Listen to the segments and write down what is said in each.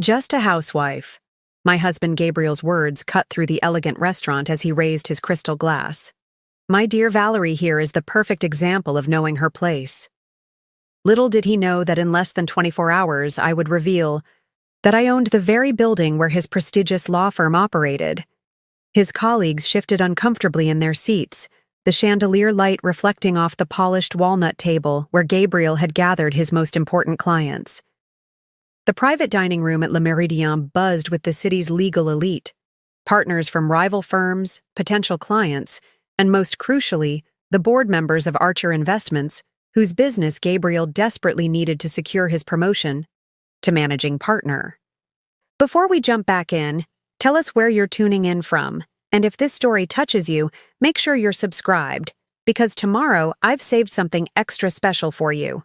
Just a housewife. My husband Gabriel's words cut through the elegant restaurant as he raised his crystal glass. My dear Valerie here is the perfect example of knowing her place. Little did he know that in less than 24 hours I would reveal that I owned the very building where his prestigious law firm operated. His colleagues shifted uncomfortably in their seats, the chandelier light reflecting off the polished walnut table where Gabriel had gathered his most important clients. The private dining room at Le Méridien buzzed with the city's legal elite, partners from rival firms, potential clients, and most crucially, the board members of Archer Investments, whose business Gabriel desperately needed to secure his promotion to managing partner. Before we jump back in, tell us where you're tuning in from, and if this story touches you, make sure you're subscribed, because tomorrow I've saved something extra special for you.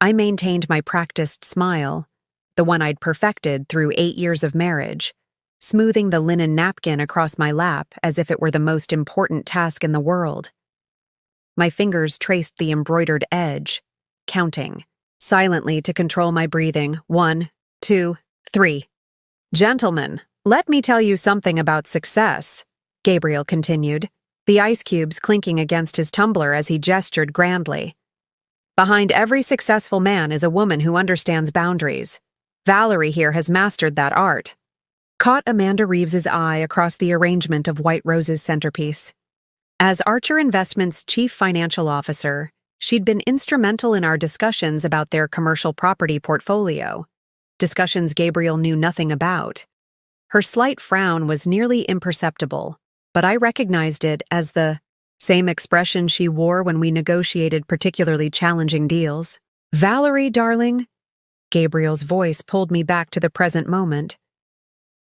I maintained my practiced smile, the one I'd perfected through 8 years of marriage, smoothing the linen napkin across my lap as if it were the most important task in the world. My fingers traced the embroidered edge, counting, silently to control my breathing. 1, 2, 3. Gentlemen, let me tell you something about success, Gabriel continued, the ice cubes clinking against his tumbler as he gestured grandly. Behind every successful man is a woman who understands boundaries. Valerie here has mastered that art. Caught Amanda Reeves's eye across the arrangement of White Rose's centerpiece. As Archer Investments' chief financial officer, she'd been instrumental in our discussions about their commercial property portfolio, discussions Gabriel knew nothing about. Her slight frown was nearly imperceptible, but I recognized it as the same expression she wore when we negotiated particularly challenging deals. Valerie, darling, Gabriel's voice pulled me back to the present moment.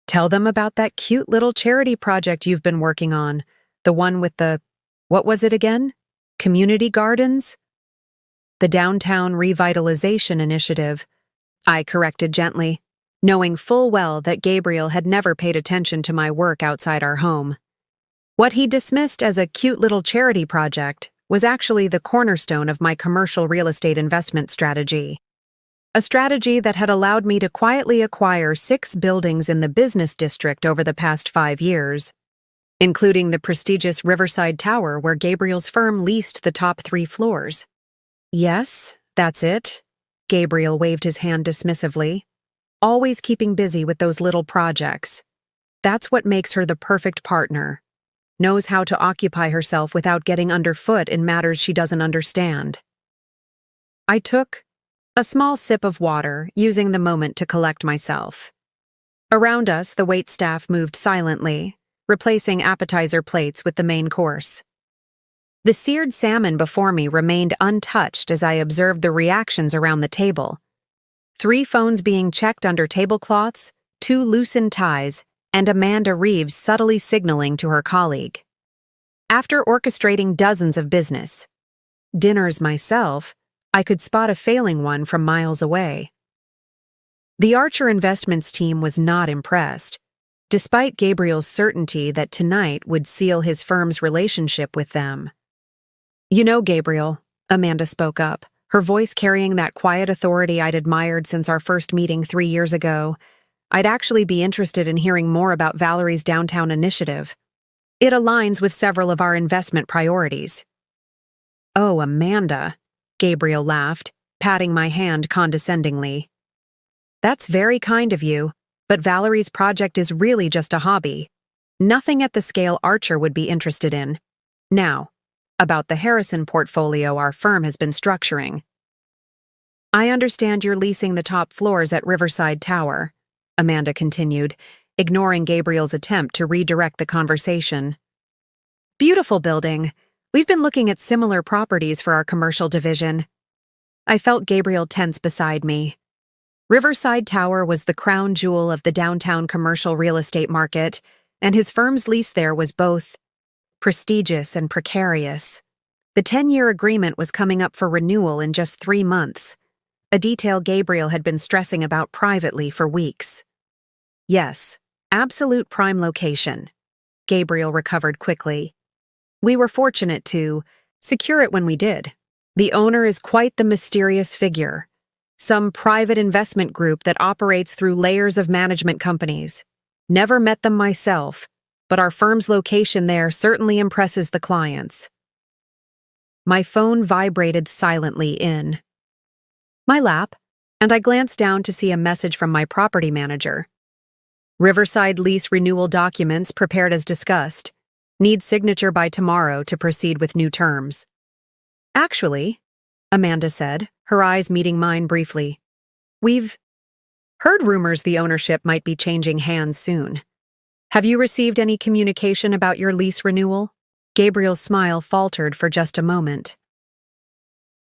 Tell them about that cute little charity project you've been working on, the one with what was it again? Community gardens? The Downtown Revitalization Initiative, I corrected gently, knowing full well that Gabriel had never paid attention to my work outside our home. What he dismissed as a cute little charity project was actually the cornerstone of my commercial real estate investment strategy. A strategy that had allowed me to quietly acquire 6 buildings in the business district over the past 5 years, including the prestigious Riverside Tower where Gabriel's firm leased the top 3 floors. Yes, that's it, Gabriel waved his hand dismissively. Always keeping busy with those little projects. That's what makes her the perfect partner. Knows how to occupy herself without getting underfoot in matters she doesn't understand. I took a small sip of water, using the moment to collect myself. Around us, the waitstaff moved silently, replacing appetizer plates with the main course. The seared salmon before me remained untouched as I observed the reactions around the table. 3 phones being checked under tablecloths, 2 loosened ties, and Amanda Reeves subtly signaling to her colleague. After orchestrating dozens of dinners myself, I could spot a failing one from miles away. The Archer Investments team was not impressed, despite Gabriel's certainty that tonight would seal his firm's relationship with them. You know, Gabriel, Amanda spoke up, her voice carrying that quiet authority I'd admired since our first meeting 3 years ago. I'd actually be interested in hearing more about Valerie's downtown initiative. It aligns with several of our investment priorities. Oh, Amanda, Gabriel laughed, patting my hand condescendingly. That's very kind of you, but Valerie's project is really just a hobby. Nothing at the scale Archer would be interested in. Now, about the Harrison portfolio our firm has been structuring. I understand you're leasing the top floors at Riverside Tower, Amanda continued, ignoring Gabriel's attempt to redirect the conversation. Beautiful building. We've been looking at similar properties for our commercial division. I felt Gabriel tense beside me. Riverside Tower was the crown jewel of the downtown commercial real estate market, and his firm's lease there was both prestigious and precarious. The 10-year agreement was coming up for renewal in just 3 months, a detail Gabriel had been stressing about privately for weeks. Yes, absolute prime location. Gabriel recovered quickly. We were fortunate to secure it when we did. The owner is quite the mysterious figure, Some private investment group that operates through layers of management companies. Never met them myself, but our firm's location there certainly impresses the clients. My phone vibrated silently in my lap, and I glanced down to see a message from my property manager. Riverside lease renewal documents prepared as discussed. Need signature by tomorrow to proceed with new terms. Actually, Amanda said, her eyes meeting mine briefly, we've heard rumors the ownership might be changing hands soon. Have you received any communication about your lease renewal? Gabriel's smile faltered for just a moment.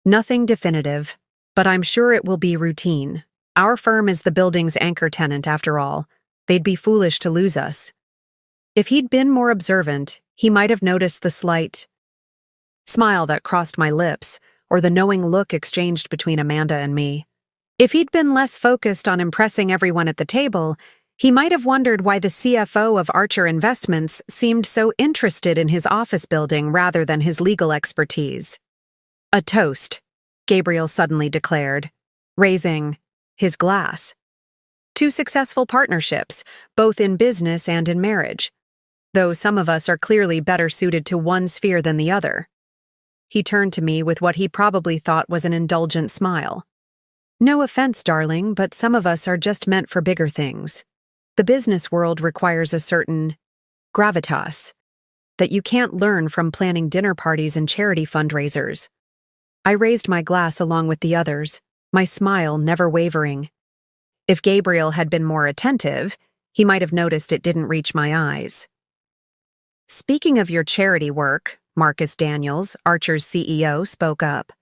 Nothing definitive, but I'm sure it will be routine. Our firm is the building's anchor tenant after all. They'd be foolish to lose us. If he'd been more observant, he might have noticed the slight smile that crossed my lips, or the knowing look exchanged between Amanda and me. If he'd been less focused on impressing everyone at the table, he might have wondered why the CFO of Archer Investments seemed so interested in his office building rather than his legal expertise. A toast, Gabriel suddenly declared, raising his glass. 2 successful partnerships, both in business and in marriage, though some of us are clearly better suited to one sphere than the other. He turned to me with what he probably thought was an indulgent smile. No offense, darling, but some of us are just meant for bigger things. The business world requires a certain gravitas that you can't learn from planning dinner parties and charity fundraisers. I raised my glass along with the others, my smile never wavering. If Gabriel had been more attentive, he might have noticed it didn't reach my eyes. Speaking of your charity work, Marcus Daniels, Archer's CEO, spoke up.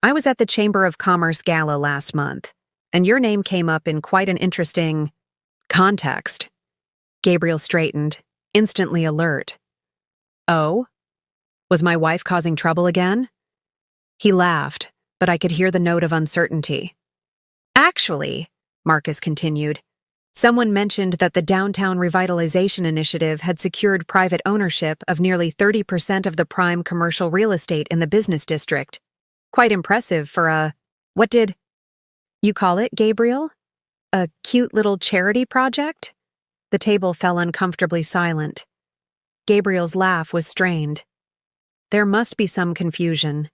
I was at the Chamber of Commerce Gala last month, and your name came up in quite an interesting context. Gabriel straightened, instantly alert. Oh? Was my wife causing trouble again? He laughed, but I could hear the note of uncertainty. Actually, Marcus continued, someone mentioned that the Downtown Revitalization Initiative had secured private ownership of nearly 30% of the prime commercial real estate in the business district. Quite impressive for what did you call it, Gabriel? A cute little charity project? The table fell uncomfortably silent. Gabriel's laugh was strained. There must be some confusion.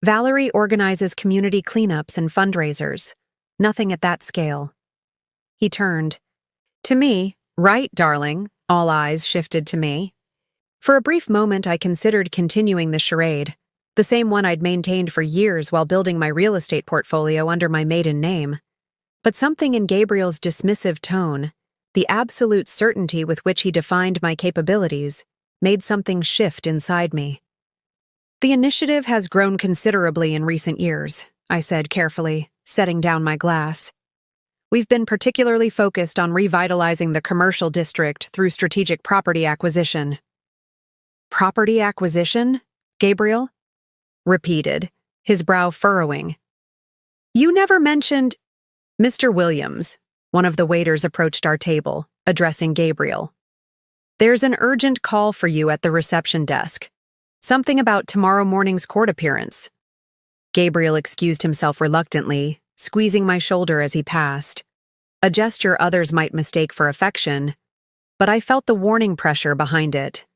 Valerie organizes community cleanups and fundraisers. Nothing at that scale. He turned. To me, right, darling. All eyes shifted to me. For a brief moment, I considered continuing the charade, the same one I'd maintained for years while building my real estate portfolio under my maiden name. But something in Gabriel's dismissive tone, the absolute certainty with which he defined my capabilities, made something shift inside me. The initiative has grown considerably in recent years, I said carefully, setting down my glass. We've been particularly focused on revitalizing the commercial district through strategic property acquisition. Property acquisition? Gabriel repeated, his brow furrowing. You never mentioned... Mr. Williams, one of the waiters approached our table, addressing Gabriel. There's an urgent call for you at the reception desk. Something about tomorrow morning's court appearance. Gabriel excused himself reluctantly, squeezing my shoulder as he passed. A gesture others might mistake for affection, but I felt the warning pressure behind it.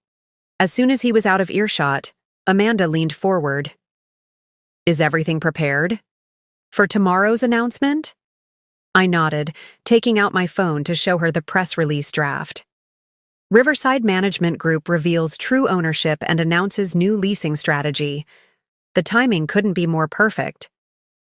As soon as he was out of earshot, Amanda leaned forward. Is everything prepared? For tomorrow's announcement? I nodded, taking out my phone to show her the press release draft. Riverside Management Group reveals true ownership and announces new leasing strategy. The timing couldn't be more perfect.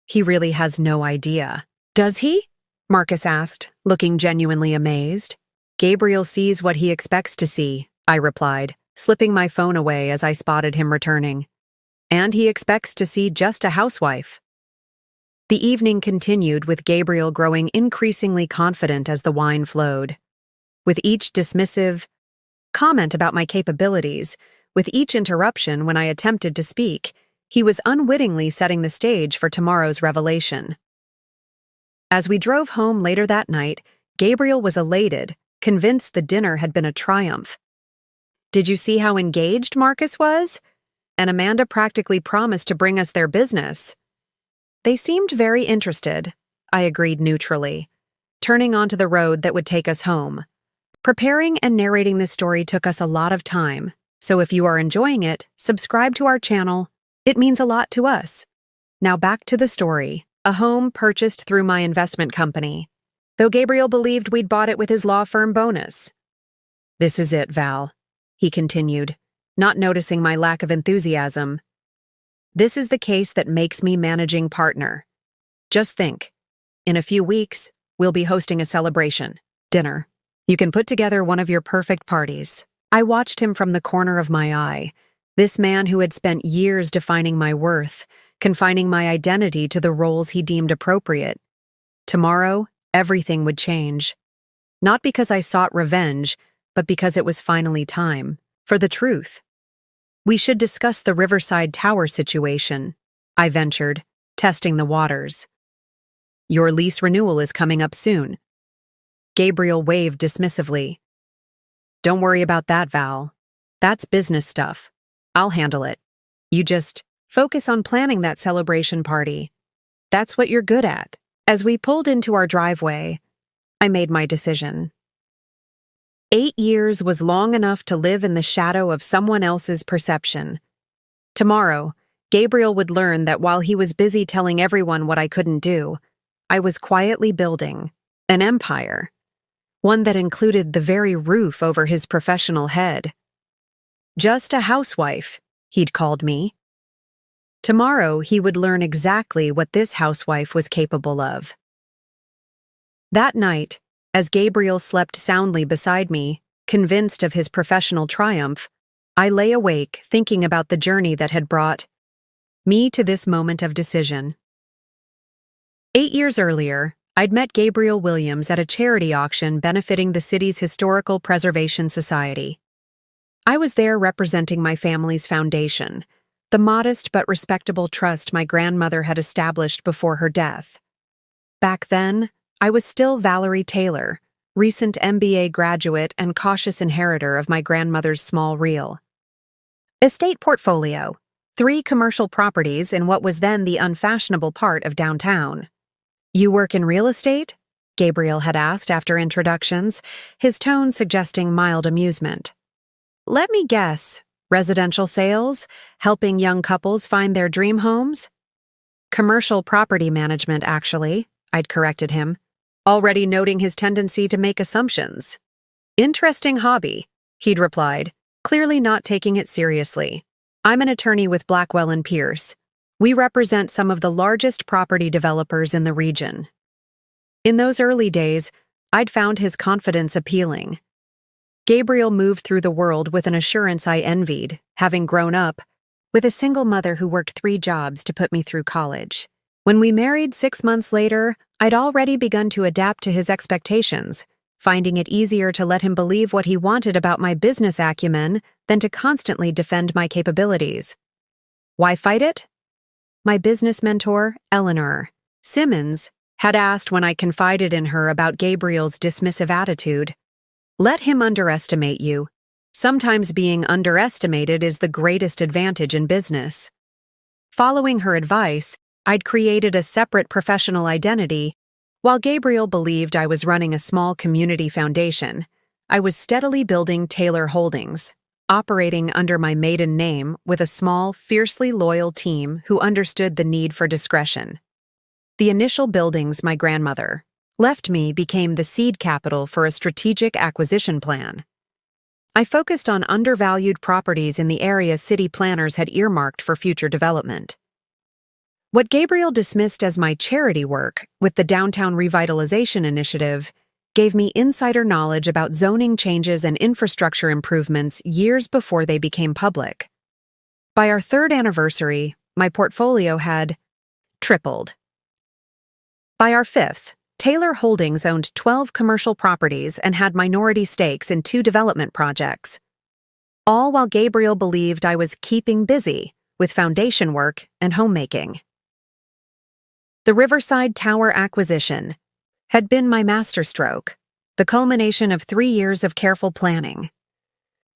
He really has no idea. Does he? Marcus asked, looking genuinely amazed. Gabriel sees what he expects to see, I replied, slipping my phone away as I spotted him returning. And he expects to see just a housewife. The evening continued with Gabriel growing increasingly confident as the wine flowed. With each dismissive comment about my capabilities, with each interruption when I attempted to speak, he was unwittingly setting the stage for tomorrow's revelation. As we drove home later that night, Gabriel was elated, convinced the dinner had been a triumph. Did you see how engaged Marcus was? And Amanda practically promised to bring us their business. They seemed very interested, I agreed neutrally, turning onto the road that would take us home. Preparing and narrating this story took us a lot of time, so if you are enjoying it, subscribe to our channel. It means a lot to us. Now back to the story. A home purchased through my investment company, though Gabriel believed we'd bought it with his law firm bonus. "This is it, Val," he continued, not noticing my lack of enthusiasm. "This is the case that makes me managing partner. Just think, in a few weeks, we'll be hosting a celebration, dinner. You can put together one of your perfect parties." I watched him from the corner of my eye, this man who had spent years defining my worth, confining my identity to the roles he deemed appropriate. Tomorrow, everything would change. Not because I sought revenge, but because it was finally time for the truth. "We should discuss the Riverside Tower situation," I ventured, testing the waters. "Your lease renewal is coming up soon." Gabriel waved dismissively. "Don't worry about that, Val. That's business stuff. I'll handle it. You just focus on planning that celebration party. That's what you're good at." As we pulled into our driveway, I made my decision. 8 years was long enough to live in the shadow of someone else's perception. Tomorrow, Gabriel would learn that while he was busy telling everyone what I couldn't do, I was quietly building an empire, one that included the very roof over his professional head. Just a housewife, he'd called me. Tomorrow, he would learn exactly what this housewife was capable of. That night, as Gabriel slept soundly beside me, convinced of his professional triumph, I lay awake thinking about the journey that had brought me to this moment of decision. 8 years earlier, I'd met Gabriel Williams at a charity auction benefiting the city's Historical Preservation Society. I was there representing my family's foundation, the modest but respectable trust my grandmother had established before her death. Back then, I was still Valerie Taylor, recent MBA graduate and cautious inheritor of my grandmother's small reel. Estate portfolio: 3 commercial properties in what was then the unfashionable part of downtown. "You work in real estate?" Gabriel had asked after introductions, his tone suggesting mild amusement. "Let me guess. Residential sales? Helping young couples find their dream homes?" "Commercial property management, actually," I'd corrected him, already noting his tendency to make assumptions. "Interesting hobby," he'd replied, clearly not taking it seriously. "I'm an attorney with Blackwell & Pierce. We represent some of the largest property developers in the region." In those early days, I'd found his confidence appealing. Gabriel moved through the world with an assurance I envied, having grown up with a single mother who worked 3 jobs to put me through college. When we married 6 months later, I'd already begun to adapt to his expectations, finding it easier to let him believe what he wanted about my business acumen than to constantly defend my capabilities. "Why fight it?" My business mentor, Eleanor Simmons, had asked when I confided in her about Gabriel's dismissive attitude. "Let him underestimate you. Sometimes being underestimated is the greatest advantage in business." Following her advice, I'd created a separate professional identity. While Gabriel believed I was running a small community foundation, I was steadily building Taylor Holdings, operating under my maiden name with a small, fiercely loyal team who understood the need for discretion. The initial buildings my grandmother left me became the seed capital for a strategic acquisition plan. I focused on undervalued properties in the areas city planners had earmarked for future development. What Gabriel dismissed as my charity work with the Downtown Revitalization Initiative gave me insider knowledge about zoning changes and infrastructure improvements years before they became public. By our 3rd anniversary, my portfolio had tripled. By our 5th, Taylor Holdings owned 12 commercial properties and had minority stakes in 2 development projects. All while Gabriel believed I was keeping busy with foundation work and homemaking. The Riverside Tower acquisition had been my masterstroke, the culmination of 3 years of careful planning.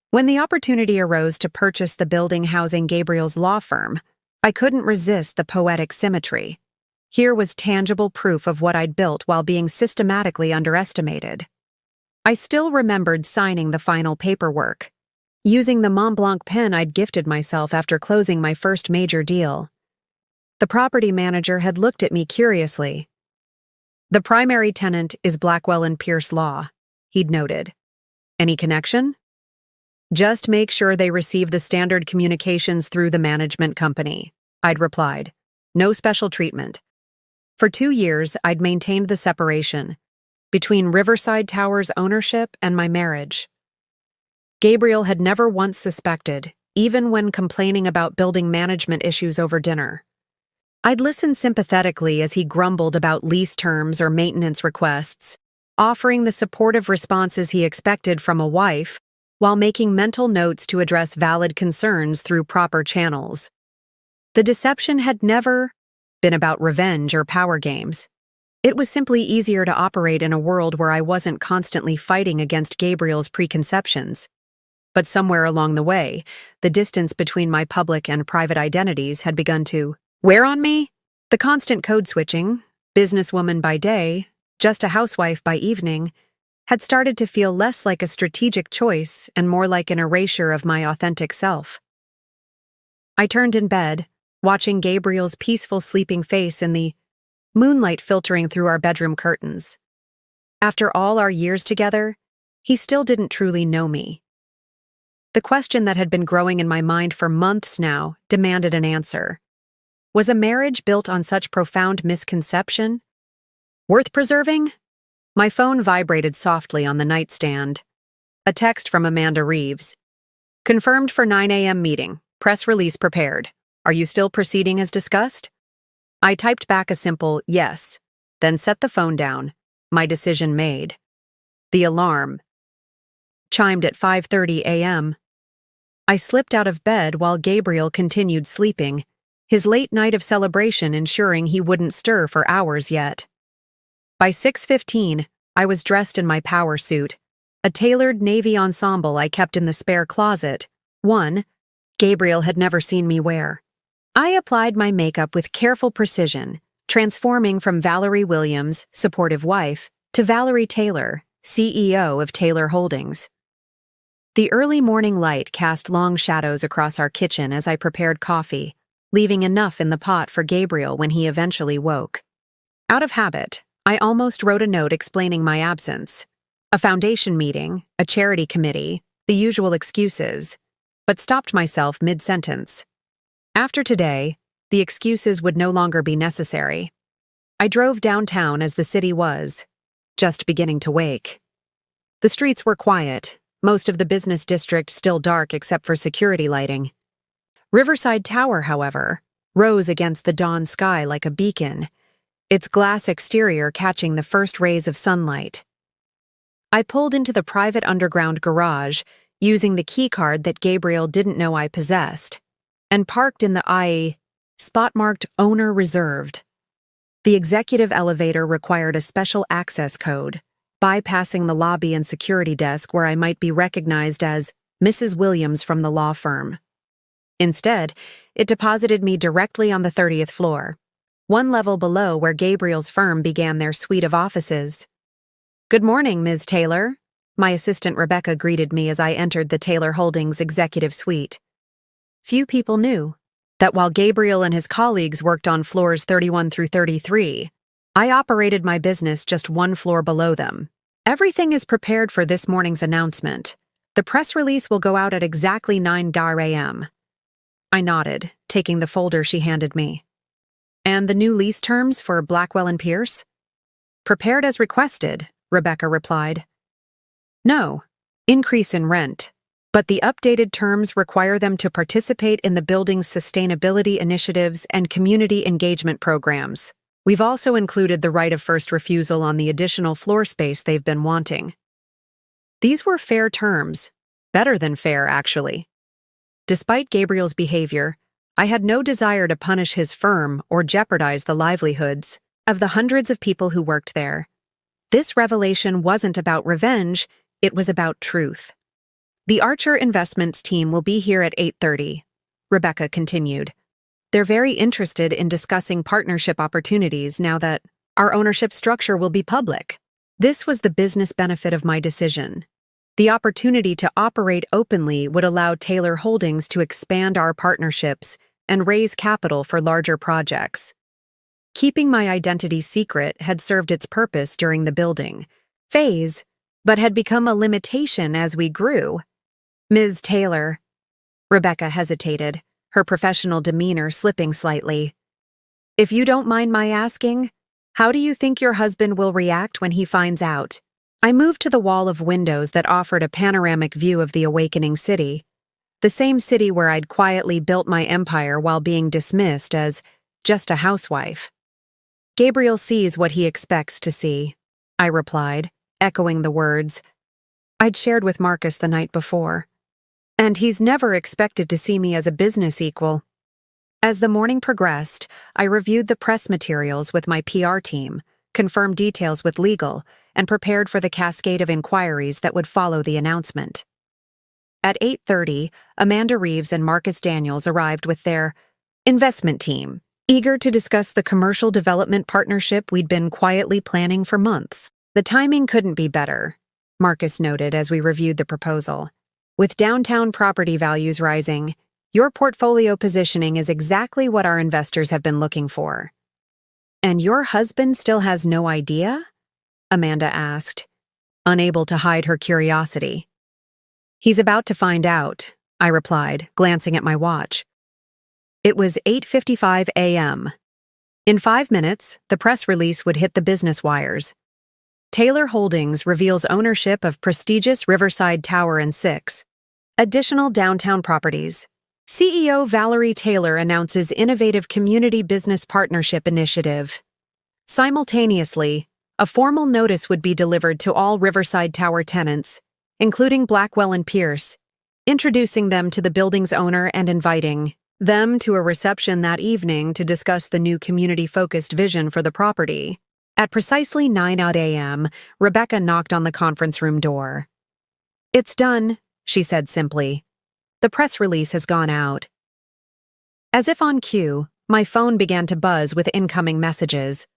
When the opportunity arose to purchase the building housing Gabriel's law firm, I couldn't resist the poetic symmetry. Here was tangible proof of what I'd built while being systematically underestimated. I still remembered signing the final paperwork, using the Mont Blanc pen I'd gifted myself after closing my first major deal. The property manager had looked at me curiously. "The primary tenant is Blackwell and Pierce Law," he'd noted. "Any connection?" "Just make sure they receive the standard communications through the management company," I'd replied. "No special treatment." For 2 years, I'd maintained the separation between Riverside Towers' ownership and my marriage. Gabriel had never once suspected, even when complaining about building management issues over dinner. I'd listen sympathetically as he grumbled about lease terms or maintenance requests, offering the supportive responses he expected from a wife, while making mental notes to address valid concerns through proper channels. The deception had never been about revenge or power games. It was simply easier to operate in a world where I wasn't constantly fighting against Gabriel's preconceptions. But somewhere along the way, the distance between my public and private identities had begun to wear on me. The constant code switching, businesswoman by day, just a housewife by evening, had started to feel less like a strategic choice and more like an erasure of my authentic self. I turned in bed, watching Gabriel's peaceful sleeping face in the moonlight filtering through our bedroom curtains. After all our years together, he still didn't truly know me. The question that had been growing in my mind for months now demanded an answer. Was a marriage built on such profound misconception worth preserving? My phone vibrated softly on the nightstand. A text from Amanda Reeves. "Confirmed for 9 a.m. meeting. Press release prepared. Are you still proceeding as discussed?" I typed back a simple yes, then set the phone down, my decision made. The alarm chimed at 5:30 a.m. I slipped out of bed while Gabriel continued sleeping, his late night of celebration ensuring he wouldn't stir for hours yet. By 6:15, I was dressed in my power suit, a tailored navy ensemble I kept in the spare closet, one Gabriel had never seen me wear. I applied my makeup with careful precision, transforming from Valerie Williams, supportive wife, to Valerie Taylor, CEO of Taylor Holdings. The early morning light cast long shadows across our kitchen as I prepared coffee, leaving enough in the pot for Gabriel when he eventually woke. Out of habit, I almost wrote a note explaining my absence. A foundation meeting, a charity committee, the usual excuses, but stopped myself mid-sentence. After today, the excuses would no longer be necessary. I drove downtown as the city was just beginning to wake. The streets were quiet, most of the business district still dark except for security lighting. Riverside Tower, however, rose against the dawn sky like a beacon, its glass exterior catching the first rays of sunlight. I pulled into the private underground garage, using the keycard that Gabriel didn't know I possessed, and parked in the spot-marked Owner Reserved. The executive elevator required a special access code, bypassing the lobby and security desk where I might be recognized as Mrs. Williams from the law firm. Instead, it deposited me directly on the 30th floor, one level below where Gabriel's firm began their suite of offices. "Good morning, Ms. Taylor," my assistant Rebecca greeted me as I entered the Taylor Holdings executive suite. Few people knew that while Gabriel and his colleagues worked on floors 31 through 33, I operated my business just one floor below them. "Everything is prepared for this morning's announcement. The press release will go out at exactly 9 a.m. I nodded, taking the folder she handed me. "And the new lease terms for Blackwell and Pierce?" "Prepared as requested," Rebecca replied. "No, increase in rent, but the updated terms require them to participate in the building's sustainability initiatives and community engagement programs. We've also included the right of first refusal on the additional floor space they've been wanting." These were fair terms, better than fair, actually. Despite Gabriel's behavior, I had no desire to punish his firm or jeopardize the livelihoods of the hundreds of people who worked there. This revelation wasn't about revenge, it was about truth. "The Archer Investments team will be here at 8:30, Rebecca continued. They're very interested in discussing partnership opportunities now that our ownership structure will be public. This was the business benefit of my decision. The opportunity to operate openly would allow Taylor Holdings to expand our partnerships and raise capital for larger projects. Keeping my identity secret had served its purpose during the building phase, but had become a limitation as we grew. Ms. Taylor. Rebecca hesitated, her professional demeanor slipping slightly. If you don't mind my asking, how do you think your husband will react when he finds out? I moved to the wall of windows that offered a panoramic view of the awakening city, the same city where I'd quietly built my empire while being dismissed as just a housewife. Gabriel sees what he expects to see, I replied, echoing the words I'd shared with Marcus the night before. And he's never expected to see me as a business equal. As the morning progressed, I reviewed the press materials with my PR team, confirmed details with legal, and prepared for the cascade of inquiries that would follow the announcement. At 8:30, Amanda Reeves and Marcus Daniels arrived with their investment team, eager to discuss the commercial development partnership we'd been quietly planning for months. The timing couldn't be better, Marcus noted as we reviewed the proposal. With downtown property values rising, your portfolio positioning is exactly what our investors have been looking for. And your husband still has no idea? Amanda asked, unable to hide her curiosity. He's about to find out, I replied, glancing at my watch. It was 8:55 a.m. In 5 minutes, the press release would hit the business wires. Taylor Holdings reveals ownership of prestigious Riverside Tower and 6 additional downtown properties. CEO Valerie Taylor announces innovative community business partnership initiative. Simultaneously, a formal notice would be delivered to all Riverside Tower tenants, including Blackwell and Pierce, introducing them to the building's owner and inviting them to a reception that evening to discuss the new community-focused vision for the property. At precisely 9 a.m., Rebecca knocked on the conference room door. It's done, she said simply. The press release has gone out. As if on cue, my phone began to buzz with incoming messages.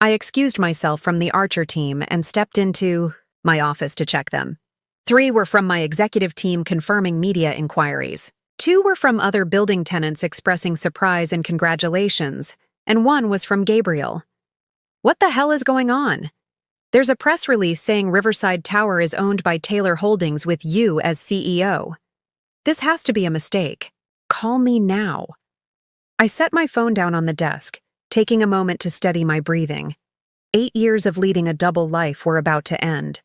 I excused myself from the Archer team and stepped into my office to check them. 3 were from my executive team confirming media inquiries. 2 were from other building tenants expressing surprise and congratulations, and 1 was from Gabriel. What the hell is going on? There's a press release saying Riverside Tower is owned by Taylor Holdings with you as CEO. This has to be a mistake. Call me now. I set my phone down on the desk, taking a moment to steady my breathing. 8 years of leading a double life were about to end.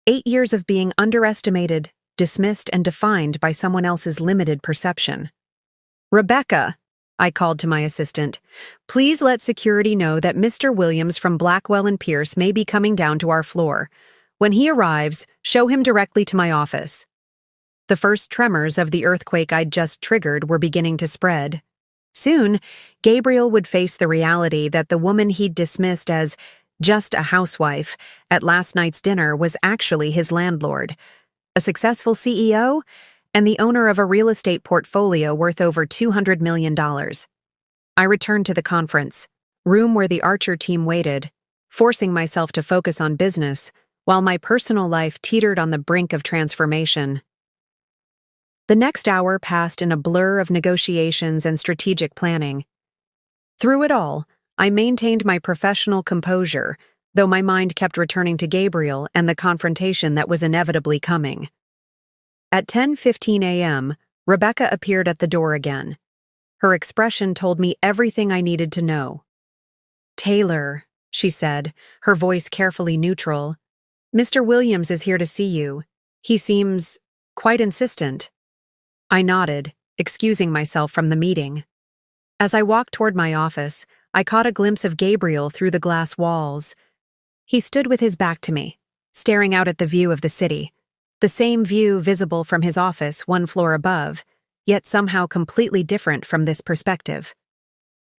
8 years of being underestimated, dismissed, and defined by someone else's limited perception. Rebecca, I called to my assistant, please let security know that Mr. Williams from Blackwell and Pierce may be coming down to our floor. When he arrives, show him directly to my office. The first tremors of the earthquake I'd just triggered were beginning to spread. Soon, Gabriel would face the reality that the woman he'd dismissed as just a housewife at last night's dinner was actually his landlord, a successful CEO, and the owner of a real estate portfolio worth over $200 million. I returned to the conference room where the Archer team waited, forcing myself to focus on business while my personal life teetered on the brink of transformation. The next hour passed in a blur of negotiations and strategic planning. Through it all, I maintained my professional composure, though my mind kept returning to Gabriel and the confrontation that was inevitably coming. At 10:15 a.m., Rebecca appeared at the door again. Her expression told me everything I needed to know. Taylor, she said, her voice carefully neutral, Mr. Williams is here to see you. He seems quite insistent. I nodded, excusing myself from the meeting. As I walked toward my office, I caught a glimpse of Gabriel through the glass walls. He stood with his back to me, staring out at the view of the city. The same view visible from his office 1 floor above, yet somehow completely different from this perspective.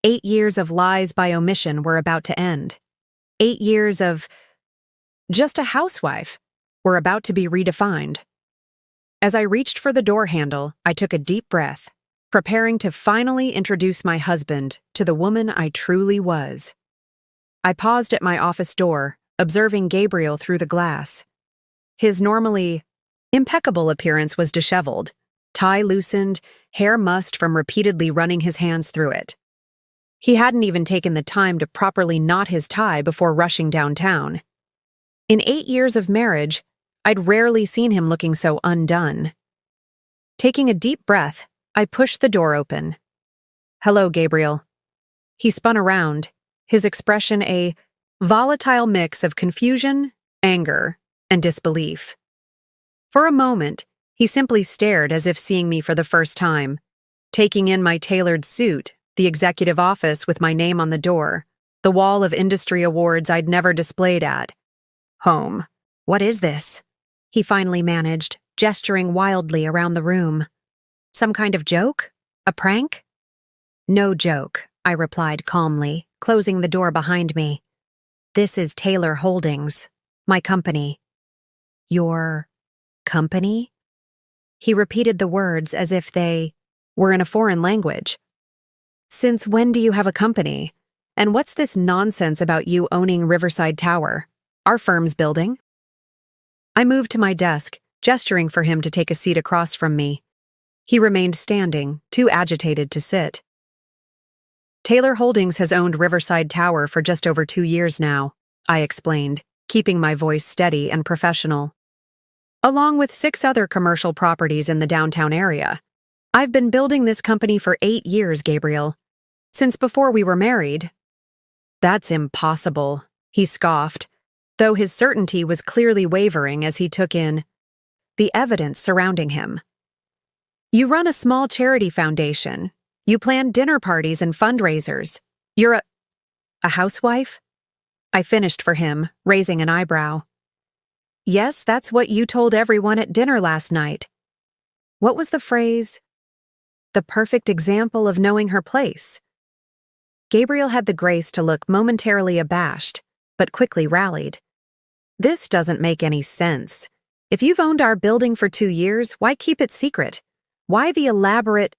8 years of lies by omission were about to end. 8 years of just a housewife were about to be redefined. As I reached for the door handle, I took a deep breath. preparing to finally introduce my husband to the woman I truly was. I paused at my office door, observing Gabriel through the glass. His normally impeccable appearance was disheveled, tie loosened, hair mussed from repeatedly running his hands through it. He hadn't even taken the time to properly knot his tie before rushing downtown. In 8 years of marriage, I'd rarely seen him looking so undone. Taking a deep breath, I pushed the door open. "Hello, Gabriel." He spun around, his expression a volatile mix of confusion, anger, and disbelief. For a moment, he simply stared as if seeing me for the first time, taking in my tailored suit, the executive office with my name on the door, the wall of industry awards I'd never displayed at. "Home. What is this?" he finally managed, gesturing wildly around the room. "Some kind of joke? A prank?" "No joke," I replied calmly, closing the door behind me. "This is Taylor Holdings, my company." "Your company?" He repeated the words as if they were in a foreign language. "Since when do you have a company? And what's this nonsense about you owning Riverside Tower, our firm's building?" I moved to my desk, gesturing for him to take a seat across from me. He remained standing, too agitated to sit. "Taylor Holdings has owned Riverside Tower for just over 2 years now," I explained, keeping my voice steady and professional. "Along with 6 other commercial properties in the downtown area. I've been building this company for 8 years, Gabriel. Since before we were married." "That's impossible," he scoffed, though his certainty was clearly wavering as he took in the evidence surrounding him. "You run a small charity foundation. You plan dinner parties and fundraisers. You're a housewife?" I finished for him, raising an eyebrow. "Yes, that's what you told everyone at dinner last night." What was the phrase? "The perfect example of knowing her place." Gabriel had the grace to look momentarily abashed, but quickly rallied. "This doesn't make any sense. If you've owned our building for 2 years, why keep it secret? Why the elaborate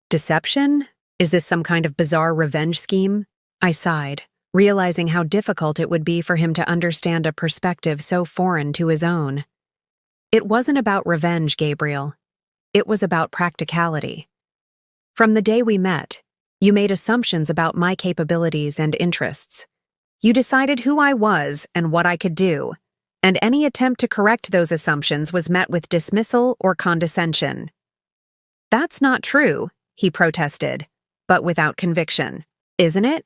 deception? Is this some kind of bizarre revenge scheme?" I sighed, realizing how difficult it would be for him to understand a perspective so foreign to his own. It wasn't about revenge, Gabriel. It was about practicality. From the day we met, you made assumptions about my capabilities and interests. You decided who I was and what I could do, and any attempt to correct those assumptions was met with dismissal or condescension. "That's not true," he protested, but without conviction. "Isn't it?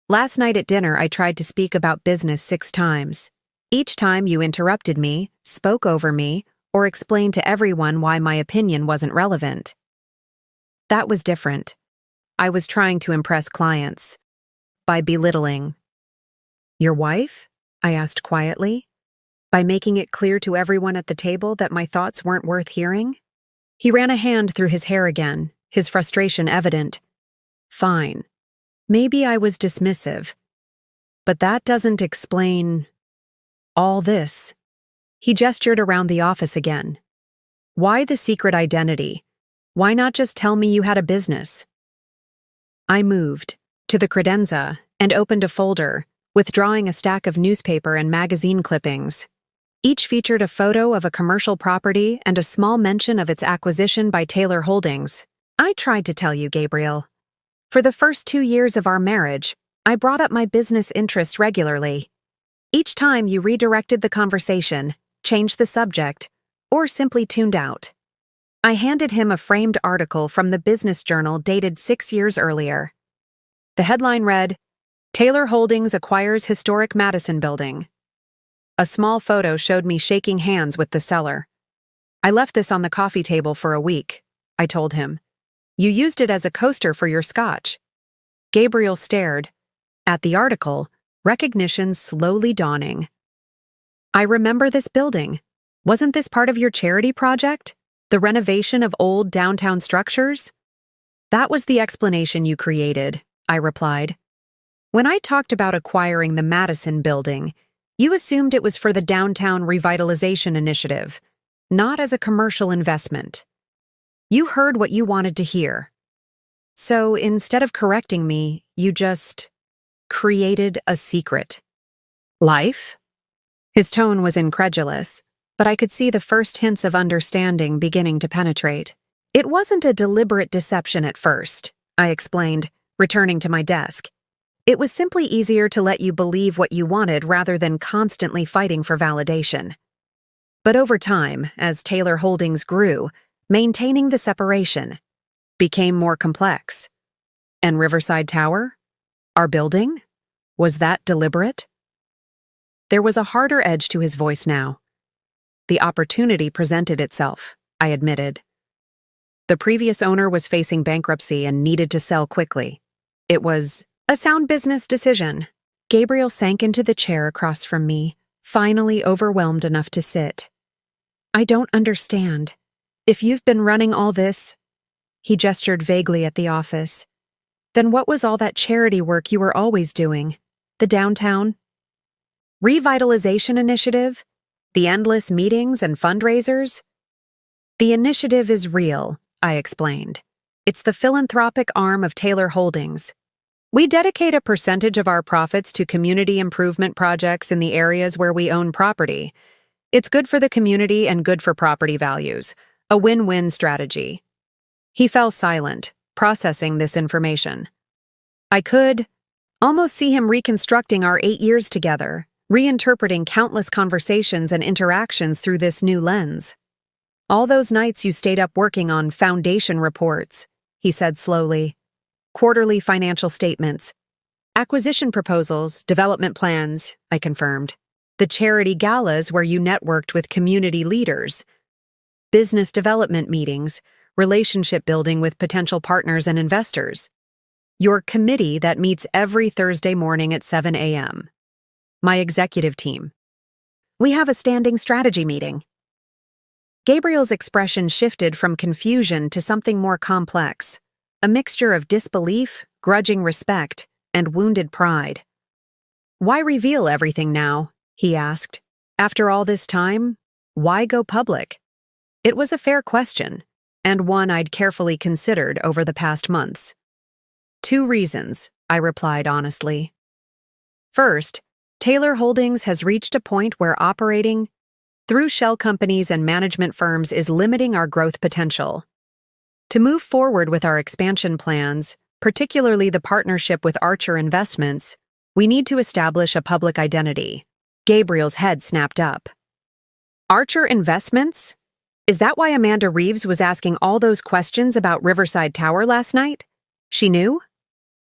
Last night at dinner I tried to speak about business 6 times. Each time you interrupted me, spoke over me, or explained to everyone why my opinion wasn't relevant." That was different. I was trying to impress clients. By belittling. "Your wife?" I asked quietly. "By making it clear to everyone at the table that my thoughts weren't worth hearing?" He ran a hand through his hair again, his frustration evident. "Fine. Maybe I was dismissive. But that doesn't explain all this." He gestured around the office again. "Why the secret identity? Why not just tell me you had a business?" I moved to the credenza and opened a folder, withdrawing a stack of newspaper and magazine clippings. Each featured a photo of a commercial property and a small mention of its acquisition by Taylor Holdings. "I tried to tell you, Gabriel. For the first 2 years of our marriage, I brought up my business interests regularly. Each time you redirected the conversation, changed the subject, or simply tuned out." I handed him a framed article from the Business Journal dated 6 years earlier. The headline read, "Taylor Holdings acquires historic Madison building." A small photo showed me shaking hands with the seller. "I left this on the coffee table for a week," I told him. "You used it as a coaster for your scotch." Gabriel stared. At the article, recognition slowly dawning. "I remember this building. Wasn't this part of your charity project? The renovation of old downtown structures?" "That was the explanation you created," I replied. "When I talked about acquiring the Madison building, you assumed it was for the downtown revitalization initiative, not as a commercial investment." You heard what you wanted to hear. So instead of correcting me, you just created a secret. Life? His tone was incredulous, but I could see the first hints of understanding beginning to penetrate. It wasn't a deliberate deception at first, I explained, returning to my desk. It was simply easier to let you believe what you wanted rather than constantly fighting for validation. But over time, as Taylor Holdings grew, maintaining the separation became more complex. And Riverside Tower? Our building? Was that deliberate? There was a harder edge to his voice now. The opportunity presented itself, I admitted. The previous owner was facing bankruptcy and needed to sell quickly. It was a sound business decision. Gabriel sank into the chair across from me, finally overwhelmed enough to sit. I don't understand. If you've been running all this, he gestured vaguely at the office, then what was all that charity work you were always doing? The downtown revitalization initiative? The endless meetings and fundraisers? The initiative is real, I explained. It's the philanthropic arm of Taylor Holdings. We dedicate a percentage of our profits to community improvement projects in the areas where we own property. It's good for the community and good for property values. A win-win strategy. He fell silent, processing this information. I could almost see him reconstructing our 8 years together, reinterpreting countless conversations and interactions through this new lens. All those nights you stayed up working on foundation reports, he said slowly. Quarterly financial statements. Acquisition proposals, development plans, I confirmed. The charity galas where you networked with community leaders. Business development meetings, relationship building with potential partners and investors. Your committee that meets every Thursday morning at 7 a.m. My executive team. We have a standing strategy meeting. Gabriel's expression shifted from confusion to something more complex, a mixture of disbelief, grudging respect, and wounded pride. Why reveal everything now? He asked. After all this time, why go public? It was a fair question, and one I'd carefully considered over the past months. 2 reasons, I replied honestly. First, Taylor Holdings has reached a point where operating through shell companies and management firms is limiting our growth potential. To move forward with our expansion plans, particularly the partnership with Archer Investments, we need to establish a public identity. Gabriel's head snapped up. Archer Investments? Is that why Amanda Reeves was asking all those questions about Riverside Tower last night? She knew?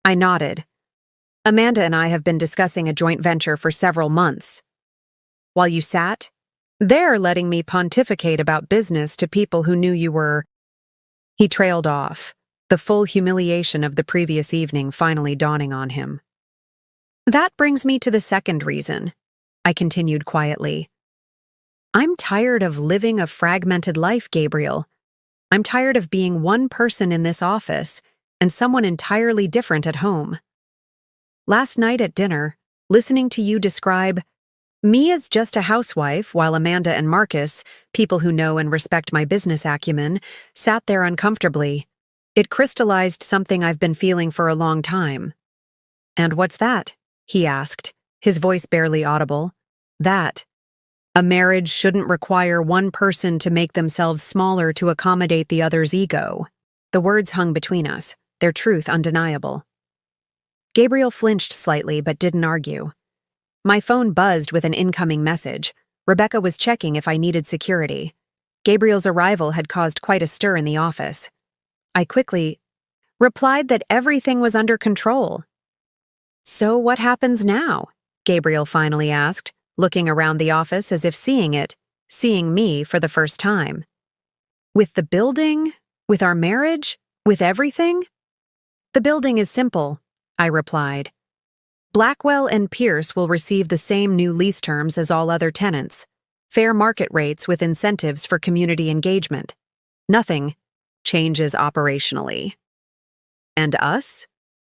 I nodded. Amanda and I have been discussing a joint venture for several months. While you sat, there letting me pontificate about business to people who knew you were... He trailed off, the full humiliation of the previous evening finally dawning on him. That brings me to the second reason, I continued quietly. I'm tired of living a fragmented life, Gabriel. I'm tired of being one person in this office and someone entirely different at home. Last night at dinner, listening to you describe me as just a housewife while Amanda and Marcus, people who know and respect my business acumen, sat there uncomfortably. It crystallized something I've been feeling for a long time. And what's that? He asked, his voice barely audible. That. A marriage shouldn't require one person to make themselves smaller to accommodate the other's ego. The words hung between us, their truth undeniable. Gabriel flinched slightly but didn't argue. My phone buzzed with an incoming message. Rebecca was checking if I needed security. Gabriel's arrival had caused quite a stir in the office. I quickly replied that everything was under control. So what happens now? Gabriel finally asked, looking around the office as if seeing me for the first time. With the building? With our marriage? With everything? The building is simple, I replied. Blackwell and Pierce will receive the same new lease terms as all other tenants. Fair market rates with incentives for community engagement. Nothing changes operationally. And us?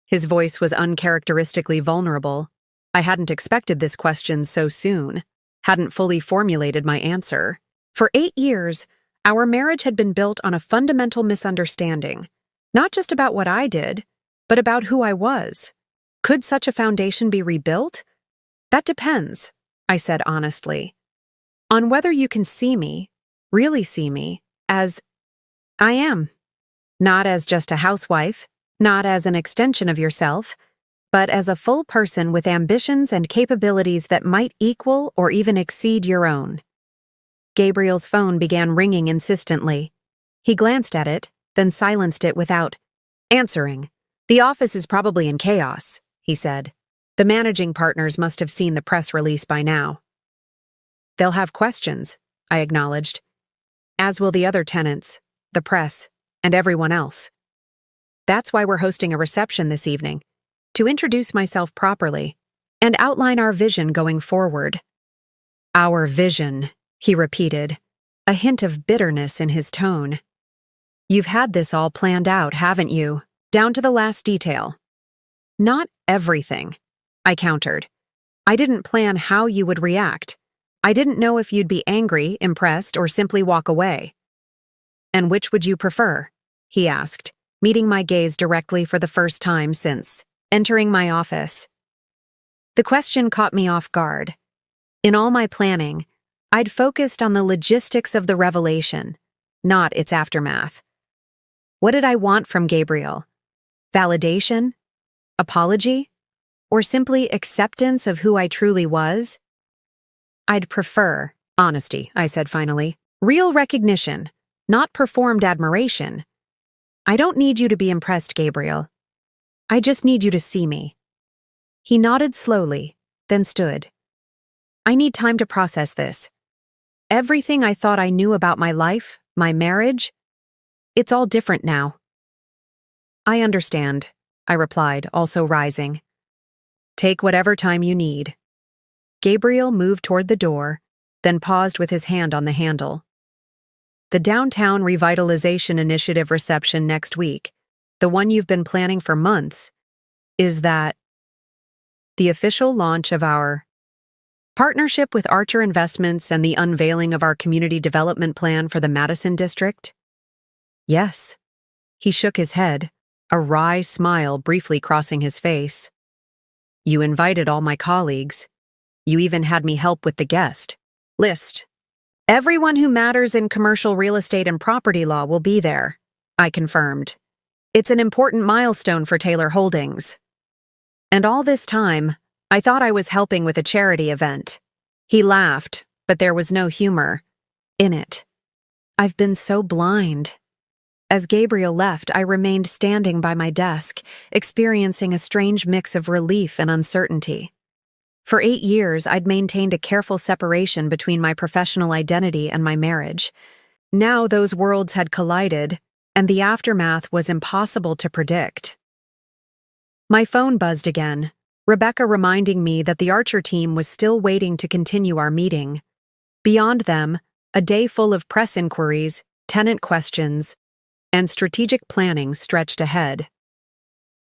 His voice was uncharacteristically vulnerable. I hadn't expected this question so soon, hadn't fully formulated my answer. For 8 years, Our marriage had been built on a fundamental misunderstanding, not just about what I did, but about who I was. Could such a foundation be rebuilt? That depends, I said honestly, on whether you can see me, really see me, as I am. Not as just a housewife, not as an extension of yourself, but as a full person with ambitions and capabilities that might equal or even exceed your own. Gabriel's phone began ringing insistently. He glanced at it, then silenced it without answering. "The office is probably in chaos," he said. "The managing partners must have seen the press release by now." "They'll have questions," I acknowledged. "As will the other tenants, the press, and everyone else. That's why we're hosting a reception this evening, to introduce myself properly and outline our vision going forward." "Our vision," he repeated, a hint of bitterness in his tone. "You've had this all planned out, haven't you? Down to the last detail." "Not everything," I countered. "I didn't plan how you would react. I didn't know if you'd be angry, impressed, or simply walk away." "And which would you prefer?" he asked, meeting my gaze directly for the first time since entering my office. The question caught me off guard. In all my planning, I'd focused on the logistics of the revelation, not its aftermath. What did I want from Gabriel? Validation? Apology? Or simply acceptance of who I truly was? "I'd prefer honesty," I said finally. "Real recognition, not performed admiration. I don't need you to be impressed, Gabriel. I just need you to see me." He nodded slowly, then stood. "I need time to process this. Everything I thought I knew about my life, my marriage, it's all different now." "I understand," I replied, also rising. "Take whatever time you need." Gabriel moved toward the door, then paused with his hand on the handle. "The Downtown Revitalization Initiative reception next week, the one you've been planning for months, is that the official launch of our partnership with Archer Investments and the unveiling of our community development plan for the Madison District?" "Yes." He shook his head, a wry smile briefly crossing his face. "You invited all my colleagues. You even had me help with the guest list. Everyone who matters in commercial real estate and property law will be there," I confirmed. "It's an important milestone for Taylor Holdings." And all this time, I thought I was helping with a charity event. He laughed, but there was no humor in it. I've been so blind. As Gabriel left, I remained standing by my desk, experiencing a strange mix of relief and uncertainty. For 8 years, I'd maintained a careful separation between my professional identity and my marriage. Now those worlds had collided, and the aftermath was impossible to predict. My phone buzzed again, Rebecca reminding me that the Archer team was still waiting to continue our meeting. Beyond them, a day full of press inquiries, tenant questions, and strategic planning stretched ahead.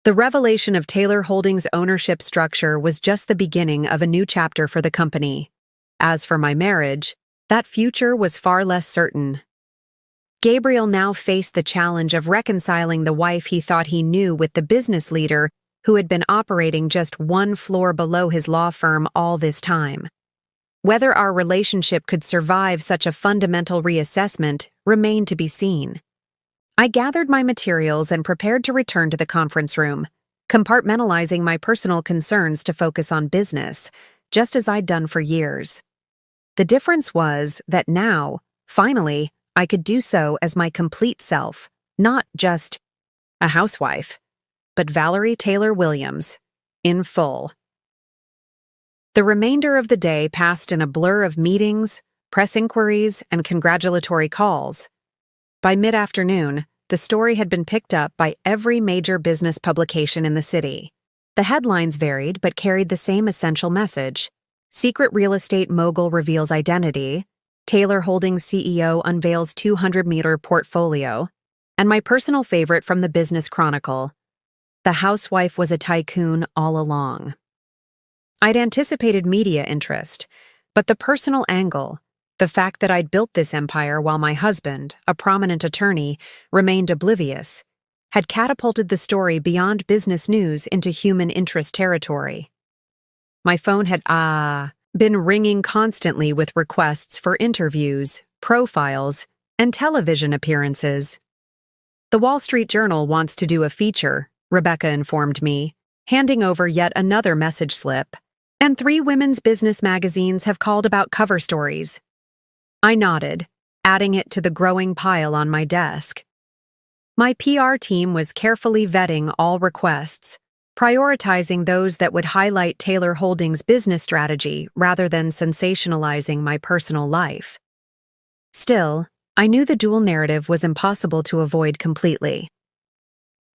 The revelation of Taylor Holdings' ownership structure was just the beginning of a new chapter for the company. As for my marriage, that future was far less certain. Gabriel now faced the challenge of reconciling the wife he thought he knew with the business leader who had been operating just one floor below his law firm all this time. Whether our relationship could survive such a fundamental reassessment remained to be seen. I gathered my materials and prepared to return to the conference room, compartmentalizing my personal concerns to focus on business, just as I'd done for years. The difference was that now, finally, I could do so as my complete self, not just a housewife, but Valerie Taylor Williams, in full. The remainder of the day passed in a blur of meetings, press inquiries, and congratulatory calls. By mid-afternoon, the story had been picked up by every major business publication in the city. The headlines varied but carried the same essential message. Secret real estate mogul reveals identity, Taylor Holdings CEO unveils 200-meter portfolio, and my personal favorite from the Business Chronicle, the housewife was a tycoon all along. I'd anticipated media interest, but the personal angle, The fact that I'd built this empire while my husband, a prominent attorney, remained oblivious, had catapulted the story beyond business news into human interest territory. My phone had been ringing constantly with requests for interviews, profiles, and television appearances. The Wall Street Journal wants to do a feature, Rebecca informed me, handing over yet another message slip, and 3 women's business magazines have called about cover stories. I nodded, adding it to the growing pile on my desk. My PR team was carefully vetting all requests, prioritizing those that would highlight Taylor Holdings' business strategy rather than sensationalizing my personal life. Still, I knew the dual narrative was impossible to avoid completely.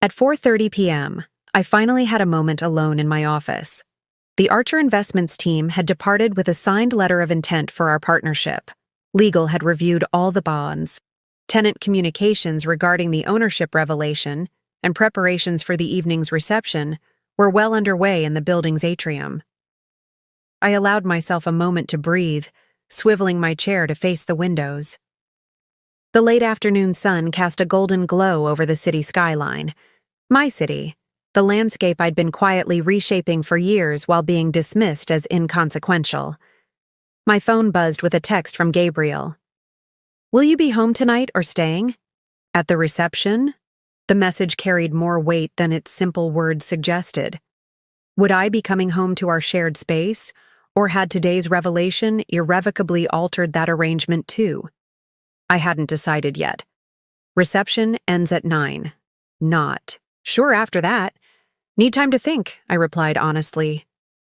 At 4:30 p.m., I finally had a moment alone in my office. The Archer Investments team had departed with a signed letter of intent for our partnership. Legal had reviewed all the bonds. Tenant communications regarding the ownership revelation and preparations for the evening's reception were well underway in the building's atrium. I allowed myself a moment to breathe, swiveling my chair to face the windows. The late afternoon sun cast a golden glow over the city skyline. My city, the landscape I'd been quietly reshaping for years while being dismissed as inconsequential. My phone buzzed with a text from Gabriel. "Will you be home tonight or staying?" At the reception, the message carried more weight than its simple words suggested. Would I be coming home to our shared space, or had today's revelation irrevocably altered that arrangement too? I hadn't decided yet. Reception ends at 9. Not sure after that. Need time to think, I replied honestly.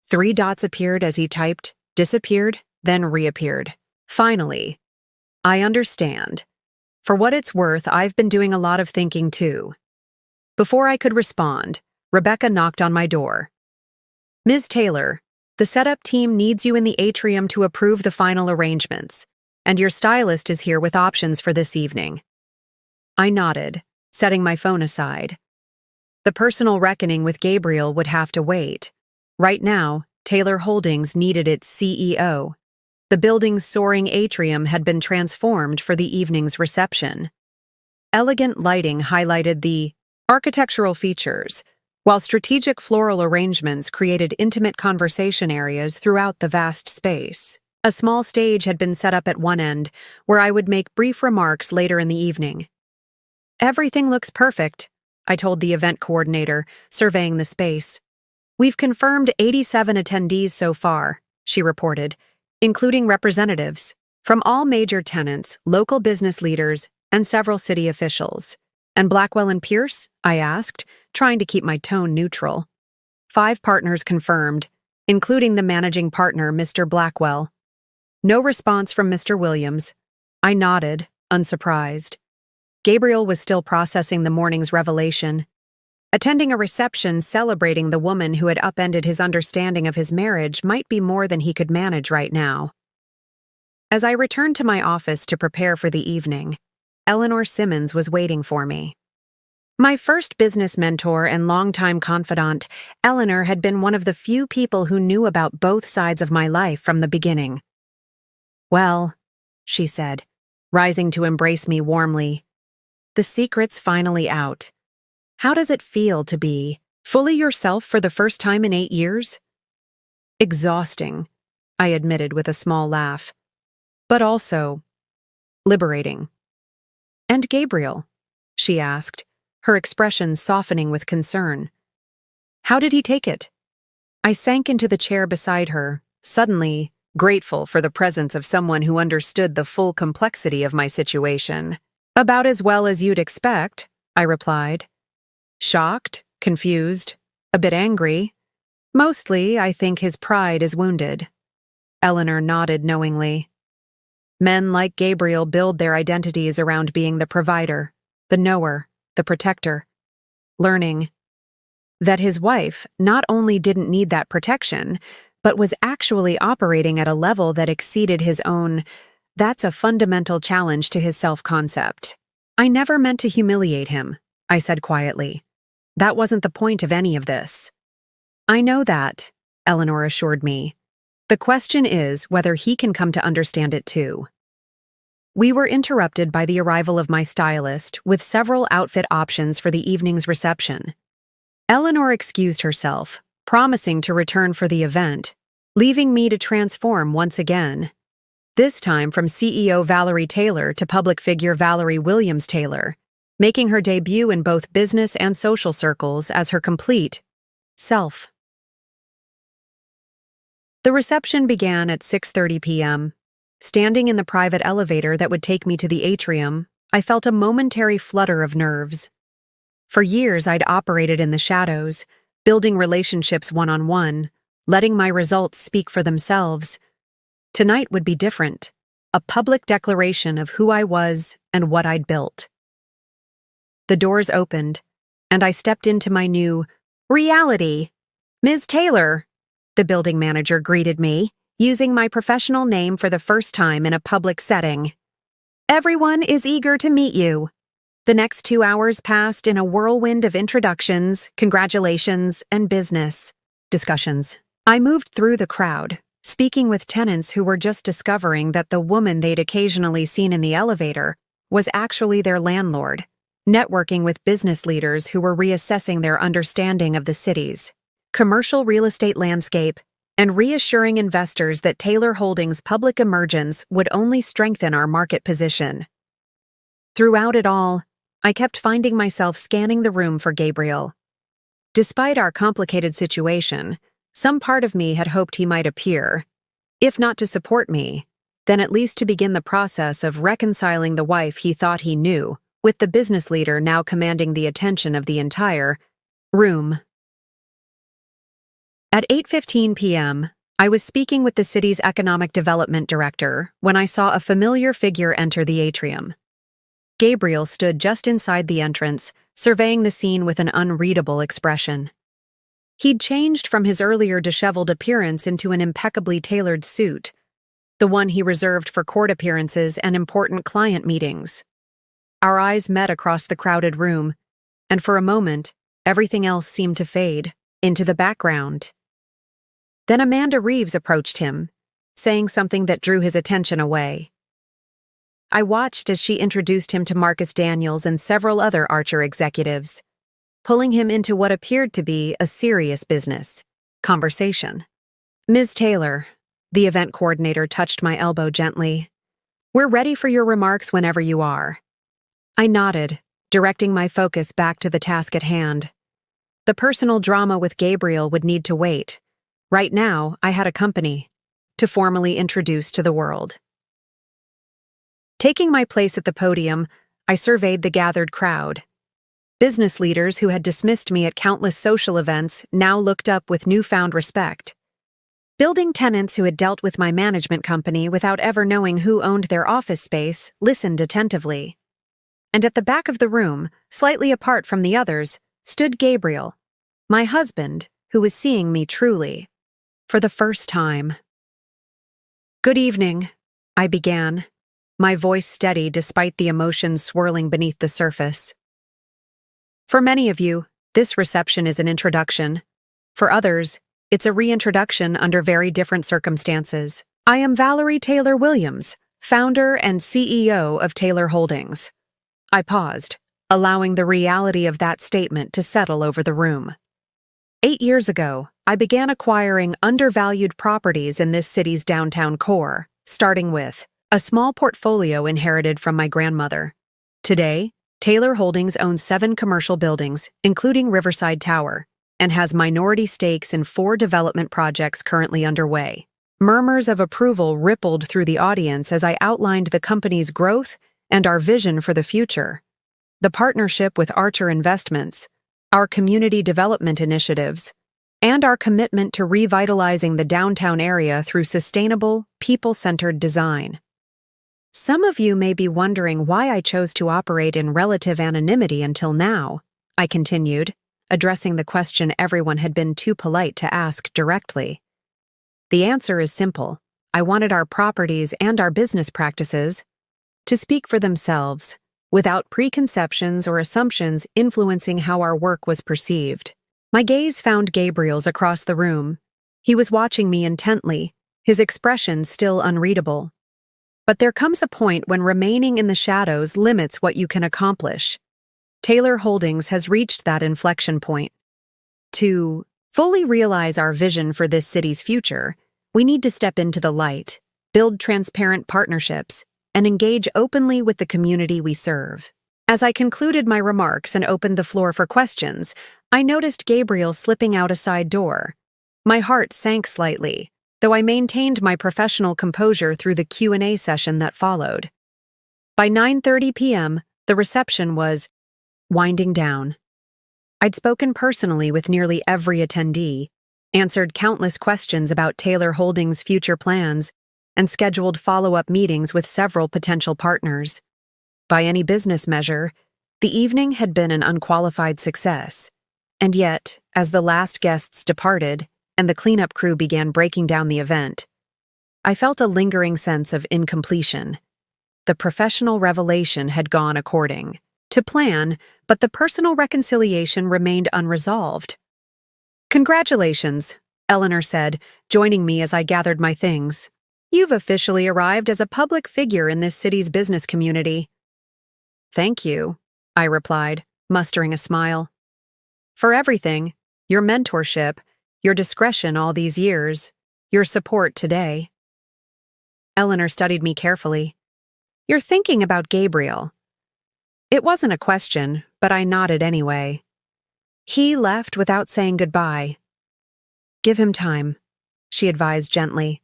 3 dots appeared as he typed, disappeared, then reappeared. Finally, I understand. For what it's worth, I've been doing a lot of thinking too. Before I could respond, Rebecca knocked on my door. "Ms. Taylor, the setup team needs you in the atrium to approve the final arrangements, and your stylist is here with options for this evening." I nodded, setting my phone aside. The personal reckoning with Gabriel would have to wait. Right now, Taylor Holdings needed its CEO. The building's soaring atrium had been transformed for the evening's reception. Elegant lighting highlighted the architectural features, while strategic floral arrangements created intimate conversation areas throughout the vast space. A small stage had been set up at one end, where I would make brief remarks later in the evening. "Everything looks perfect," I told the event coordinator, surveying the space. "We've confirmed 87 attendees so far," she reported, including representatives from all major tenants, local business leaders, and several city officials. "And Blackwell and Pierce?" I asked, trying to keep my tone neutral. 5 partners confirmed, including the managing partner, Mr. Blackwell. No response from Mr. Williams. I nodded, unsurprised. Gabriel was still processing the morning's revelation. Attending a reception celebrating the woman who had upended his understanding of his marriage might be more than he could manage right now. As I returned to my office to prepare for the evening, Eleanor Simmons was waiting for me. My first business mentor and longtime confidant, Eleanor had been one of the few people who knew about both sides of my life from the beginning. "Well," she said, rising to embrace me warmly, "the secret's finally out. How does it feel to be fully yourself for the first time in 8 years?" "Exhausting," I admitted with a small laugh. "But also liberating." "And Gabriel?" she asked, her expression softening with concern. "How did he take it?" I sank into the chair beside her, suddenly grateful for the presence of someone who understood the full complexity of my situation. "About as well as you'd expect," I replied. "Shocked, confused, a bit angry. Mostly, I think his pride is wounded." Eleanor nodded knowingly. Men like Gabriel build their identities around being the provider, the knower, the protector. Learning that his wife not only didn't need that protection, but was actually operating at a level that exceeded his own, that's a fundamental challenge to his self-concept. "I never meant to humiliate him," I said quietly. "That wasn't the point of any of this." "I know that," Eleanor assured me. "The question is whether he can come to understand it too." We were interrupted by the arrival of my stylist with several outfit options for the evening's reception. Eleanor excused herself, promising to return for the event, leaving me to transform once again. This time from CEO Valerie Taylor to public figure Valerie Williams Taylor, making her debut in both business and social circles as her complete self. The reception began at 6:30 p.m. Standing in the private elevator that would take me to the atrium, I felt a momentary flutter of nerves. For years, I'd operated in the shadows, building relationships one-on-one, letting my results speak for themselves. Tonight would be different, a public declaration of who I was and what I'd built. The doors opened, and I stepped into my new reality. "Ms. Taylor," the building manager greeted me, using my professional name for the first time in a public setting. "Everyone is eager to meet you." The next 2 hours passed in a whirlwind of introductions, congratulations, and business discussions. I moved through the crowd, speaking with tenants who were just discovering that the woman they'd occasionally seen in the elevator was actually their landlord, networking with business leaders who were reassessing their understanding of the city's commercial real estate landscape, and reassuring investors that Taylor Holdings' public emergence would only strengthen our market position. Throughout it all, I kept finding myself scanning the room for Gabriel. Despite our complicated situation, some part of me had hoped he might appear, if not to support me, then at least to begin the process of reconciling the wife he thought he knew with the business leader now commanding the attention of the entire room. At 8:15 p.m., I was speaking with the city's economic development director when I saw a familiar figure enter the atrium. Gabriel stood just inside the entrance, surveying the scene with an unreadable expression. He'd changed from his earlier disheveled appearance into an impeccably tailored suit, the one he reserved for court appearances and important client meetings. Our eyes met across the crowded room, and for a moment, everything else seemed to fade into the background. Then Amanda Reeves approached him, saying something that drew his attention away. I watched as she introduced him to Marcus Daniels and several other Archer executives, pulling him into what appeared to be a serious business conversation. "Ms. Taylor," the event coordinator touched my elbow gently. "We're ready for your remarks whenever you are." I nodded, directing my focus back to the task at hand. The personal drama with Gabriel would need to wait. Right now, I had a company to formally introduce to the world. Taking my place at the podium, I surveyed the gathered crowd. Business leaders who had dismissed me at countless social events now looked up with newfound respect. Building tenants who had dealt with my management company without ever knowing who owned their office space listened attentively. And at the back of the room, slightly apart from the others, stood Gabriel, my husband, who was seeing me truly, for the first time. "Good evening," I began, my voice steady despite the emotions swirling beneath the surface. "For many of you, this reception is an introduction. For others, it's a reintroduction under very different circumstances. I am Valerie Taylor Williams, founder and CEO of Taylor Holdings." I paused, allowing the reality of that statement to settle over the room. 8 years ago, I began acquiring undervalued properties in this city's downtown core, starting with a small portfolio inherited from my grandmother. Today, Taylor Holdings owns 7 commercial buildings, including Riverside Tower, and has minority stakes in 4 development projects currently underway. Murmurs of approval rippled through the audience as I outlined the company's growth and our vision for the future. The partnership with Archer Investments, our community development initiatives, and our commitment to revitalizing the downtown area through sustainable, people-centered design. Some of you may be wondering why I chose to operate in relative anonymity until now, I continued, addressing the question everyone had been too polite to ask directly. The answer is simple. I wanted our properties and our business practices to speak for themselves, without preconceptions or assumptions influencing how our work was perceived. My gaze found Gabriel's across the room. He was watching me intently, his expression still unreadable. But there comes a point when remaining in the shadows limits what you can accomplish. Taylor Holdings has reached that inflection point. To fully realize our vision for this city's future, we need to step into the light, build transparent partnerships, and engage openly with the community we serve. As I concluded my remarks and opened the floor for questions, I noticed Gabriel slipping out a side door. My heart sank slightly, though I maintained my professional composure through the Q&A session that followed. By 9:30 p.m., the reception was winding down. I'd spoken personally with nearly every attendee, answered countless questions about Taylor Holdings' future plans, and scheduled follow-up meetings with several potential partners. By any business measure, the evening had been an unqualified success. And yet, as the last guests departed and the cleanup crew began breaking down the event, I felt a lingering sense of incompletion. The professional revelation had gone according to plan, but the personal reconciliation remained unresolved. "Congratulations," Eleanor said, joining me as I gathered my things. "You've officially arrived as a public figure in this city's business community." "Thank you," I replied, mustering a smile. "For everything, your mentorship, your discretion all these years, your support today." Eleanor studied me carefully. "You're thinking about Gabriel." It wasn't a question, but I nodded anyway. "He left without saying goodbye." "Give him time," she advised gently.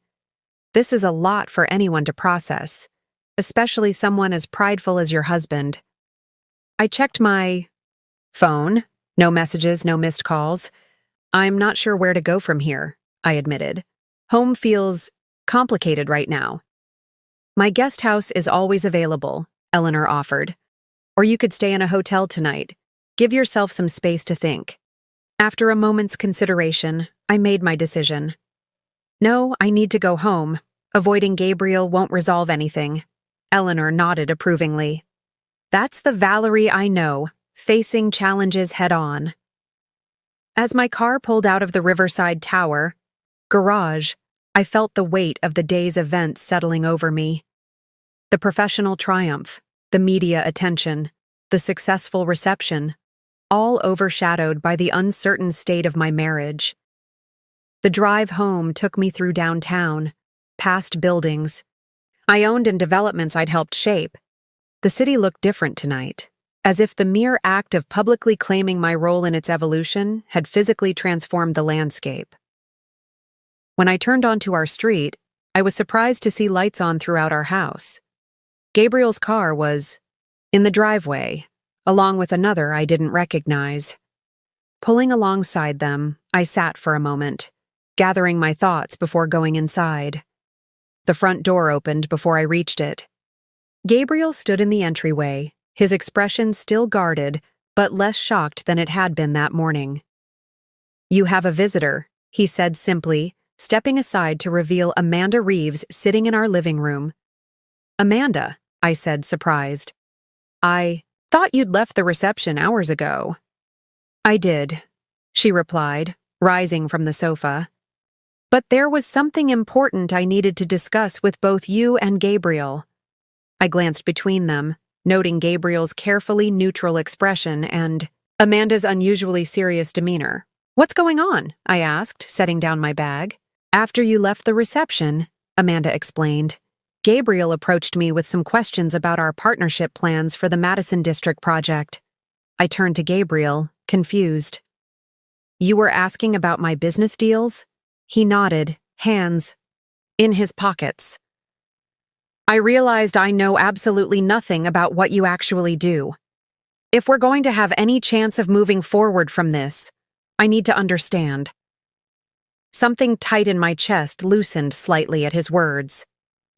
"This is a lot for anyone to process, especially someone as prideful as your husband." I checked my phone. No messages, no missed calls. "I'm not sure where to go from here," I admitted. "Home feels complicated right now." "My guest house is always available," Eleanor offered. "Or you could stay in a hotel tonight. Give yourself some space to think." After a moment's consideration, I made my decision. "No, I need to go home. Avoiding Gabriel won't resolve anything." Eleanor nodded approvingly. "That's the Valerie I know, facing challenges head-on." As my car pulled out of the Riverside Tower garage, I felt the weight of the day's events settling over me. The professional triumph, the media attention, the successful reception, all overshadowed by the uncertain state of my marriage. The drive home took me through downtown, past buildings I owned and developments I'd helped shape. The city looked different tonight, as if the mere act of publicly claiming my role in its evolution had physically transformed the landscape. When I turned onto our street, I was surprised to see lights on throughout our house. Gabriel's car was in the driveway, along with another I didn't recognize. Pulling alongside them, I sat for a moment, gathering my thoughts before going inside. The front door opened before I reached it. Gabriel stood in the entryway, his expression still guarded, but less shocked than it had been that morning. "You have a visitor," he said simply, stepping aside to reveal Amanda Reeves sitting in our living room. "Amanda," I said, surprised. "I thought you'd left the reception hours ago." "I did," she replied, rising from the sofa. "But there was something important I needed to discuss with both you and Gabriel." I glanced between them, noting Gabriel's carefully neutral expression and Amanda's unusually serious demeanor. "What's going on?" I asked, setting down my bag. "After you left the reception," Amanda explained, "Gabriel approached me with some questions about our partnership plans for the Madison District project." I turned to Gabriel, confused. "You were asking about my business deals?" He nodded, hands in his pockets. "I realized I know absolutely nothing about what you actually do. If we're going to have any chance of moving forward from this, I need to understand." Something tight in my chest loosened slightly at his words.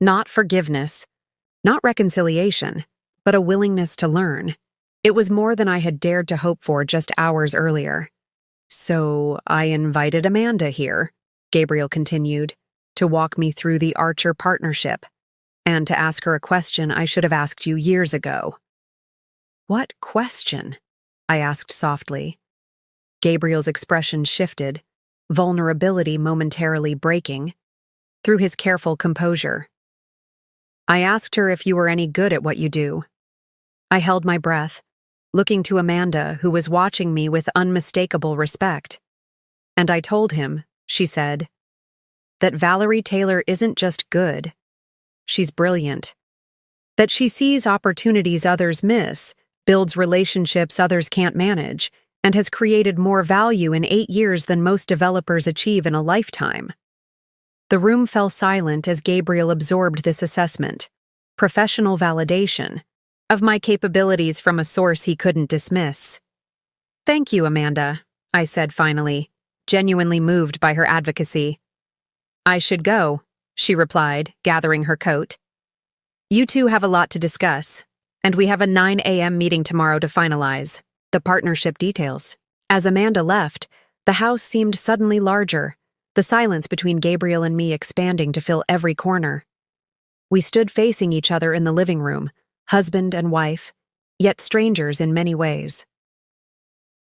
Not forgiveness, not reconciliation, but a willingness to learn. It was more than I had dared to hope for just hours earlier. "So I invited Amanda here," Gabriel continued, "to walk me through the Archer partnership, and to ask her a question I should have asked you years ago." "What question?" I asked softly. Gabriel's expression shifted, vulnerability momentarily breaking. Through his careful composure, I asked her if you were any good at what you do. I held my breath, looking to Amanda, who was watching me with unmistakable respect. And I told him, she said, that Valerie Taylor isn't just good. She's brilliant. That she sees opportunities others miss, builds relationships others can't manage, and has created more value in 8 years than most developers achieve in a lifetime. The room fell silent as Gabriel absorbed this assessment, professional validation, of my capabilities from a source he couldn't dismiss. "Thank you, Amanda," I said finally, genuinely moved by her advocacy. "I should go," she replied, gathering her coat. "You two have a lot to discuss, and we have a 9 a.m. meeting tomorrow to finalize the partnership details." As Amanda left, the house seemed suddenly larger, the silence between Gabriel and me expanding to fill every corner. We stood facing each other in the living room, husband and wife, yet strangers in many ways.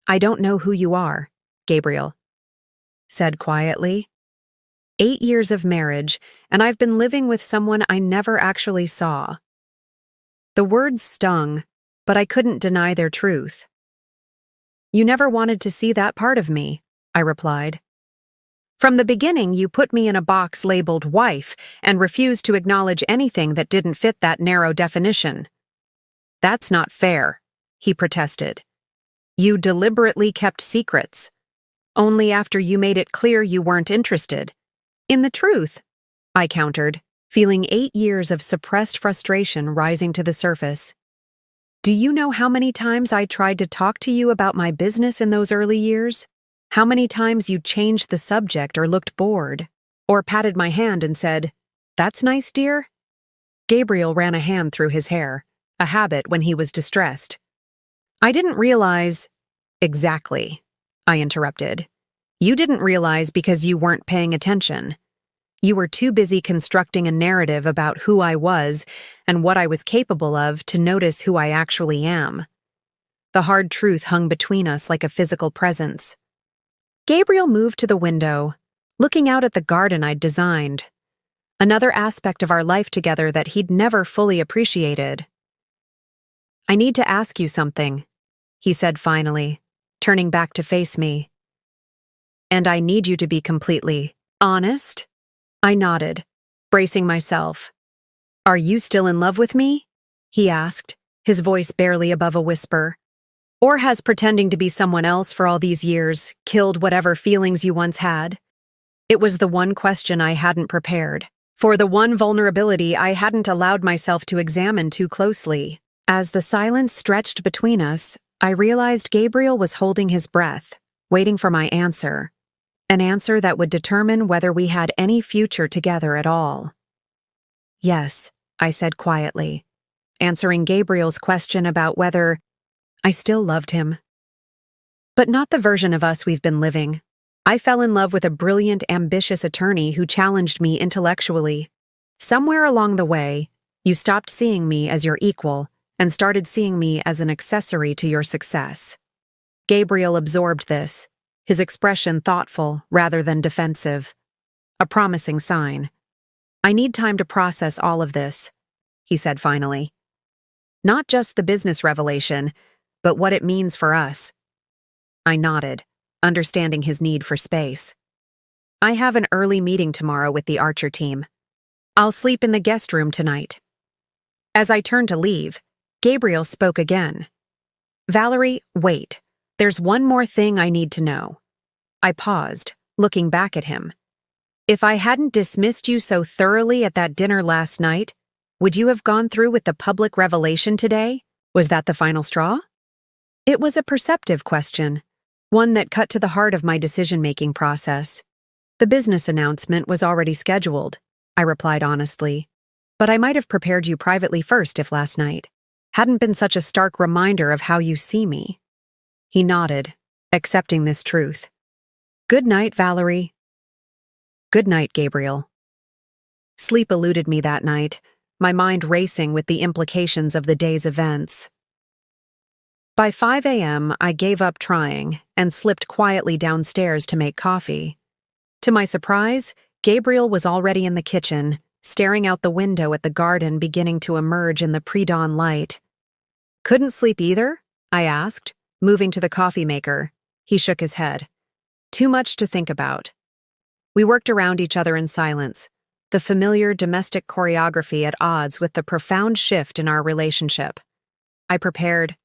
"I don't know who you are," Gabriel said quietly. 8 years of marriage, and I've been living with someone I never actually saw. The words stung, but I couldn't deny their truth. "You never wanted to see that part of me," I replied. "From the beginning, you put me in a box labeled wife and refused to acknowledge anything that didn't fit that narrow definition." "That's not fair," he protested. "You deliberately kept secrets. Only after you made it clear you weren't interested in the truth," I countered, feeling 8 years of suppressed frustration rising to the surface. "Do you know how many times I tried to talk to you about my business in those early years? How many times you changed the subject or looked bored, or patted my hand and said, 'That's nice, dear'?" Gabriel ran a hand through his hair, a habit when he was distressed. "I didn't realize—" "Exactly," I interrupted. "You didn't realize because you weren't paying attention. You were too busy constructing a narrative about who I was and what I was capable of to notice who I actually am." The hard truth hung between us like a physical presence. Gabriel moved to the window, looking out at the garden I'd designed, another aspect of our life together that he'd never fully appreciated. "I need to ask you something," he said finally, turning back to face me. "And I need you to be completely honest?" I nodded, bracing myself. "Are you still in love with me?" he asked, his voice barely above a whisper. "Or has pretending to be someone else for all these years killed whatever feelings you once had?" It was the one question I hadn't prepared, for the one vulnerability I hadn't allowed myself to examine too closely. As the silence stretched between us, I realized Gabriel was holding his breath, waiting for my answer, an answer that would determine whether we had any future together at all. "Yes," I said quietly, answering Gabriel's question about whether I still loved him. But not the version of us we've been living. I fell in love with a brilliant, ambitious attorney who challenged me intellectually. Somewhere along the way, you stopped seeing me as your equal and started seeing me as an accessory to your success. Gabriel absorbed this, his expression thoughtful rather than defensive. A promising sign. "I need time to process all of this," he said finally. "Not just the business revelation, but what it means for us." I nodded, understanding his need for space. "I have an early meeting tomorrow with the Archer team. I'll sleep in the guest room tonight." As I turned to leave, Gabriel spoke again. "Valerie, wait. There's one more thing I need to know." I paused, looking back at him. "If I hadn't dismissed you so thoroughly at that dinner last night, would you have gone through with the public revelation today? Was that the final straw?" It was a perceptive question, one that cut to the heart of my decision-making process. "The business announcement was already scheduled," I replied honestly, "but I might have prepared you privately first if last night hadn't been such a stark reminder of how you see me." He nodded, accepting this truth. "Good night, Valerie." "Good night, Gabriel." Sleep eluded me that night, my mind racing with the implications of the day's events. By 5 a.m., I gave up trying and slipped quietly downstairs to make coffee. To my surprise, Gabriel was already in the kitchen, staring out the window at the garden beginning to emerge in the pre-dawn light. "Couldn't sleep either?" I asked, moving to the coffee maker. He shook his head. "Too much to think about." We worked around each other in silence, the familiar domestic choreography at odds with the profound shift in our relationship. I prepared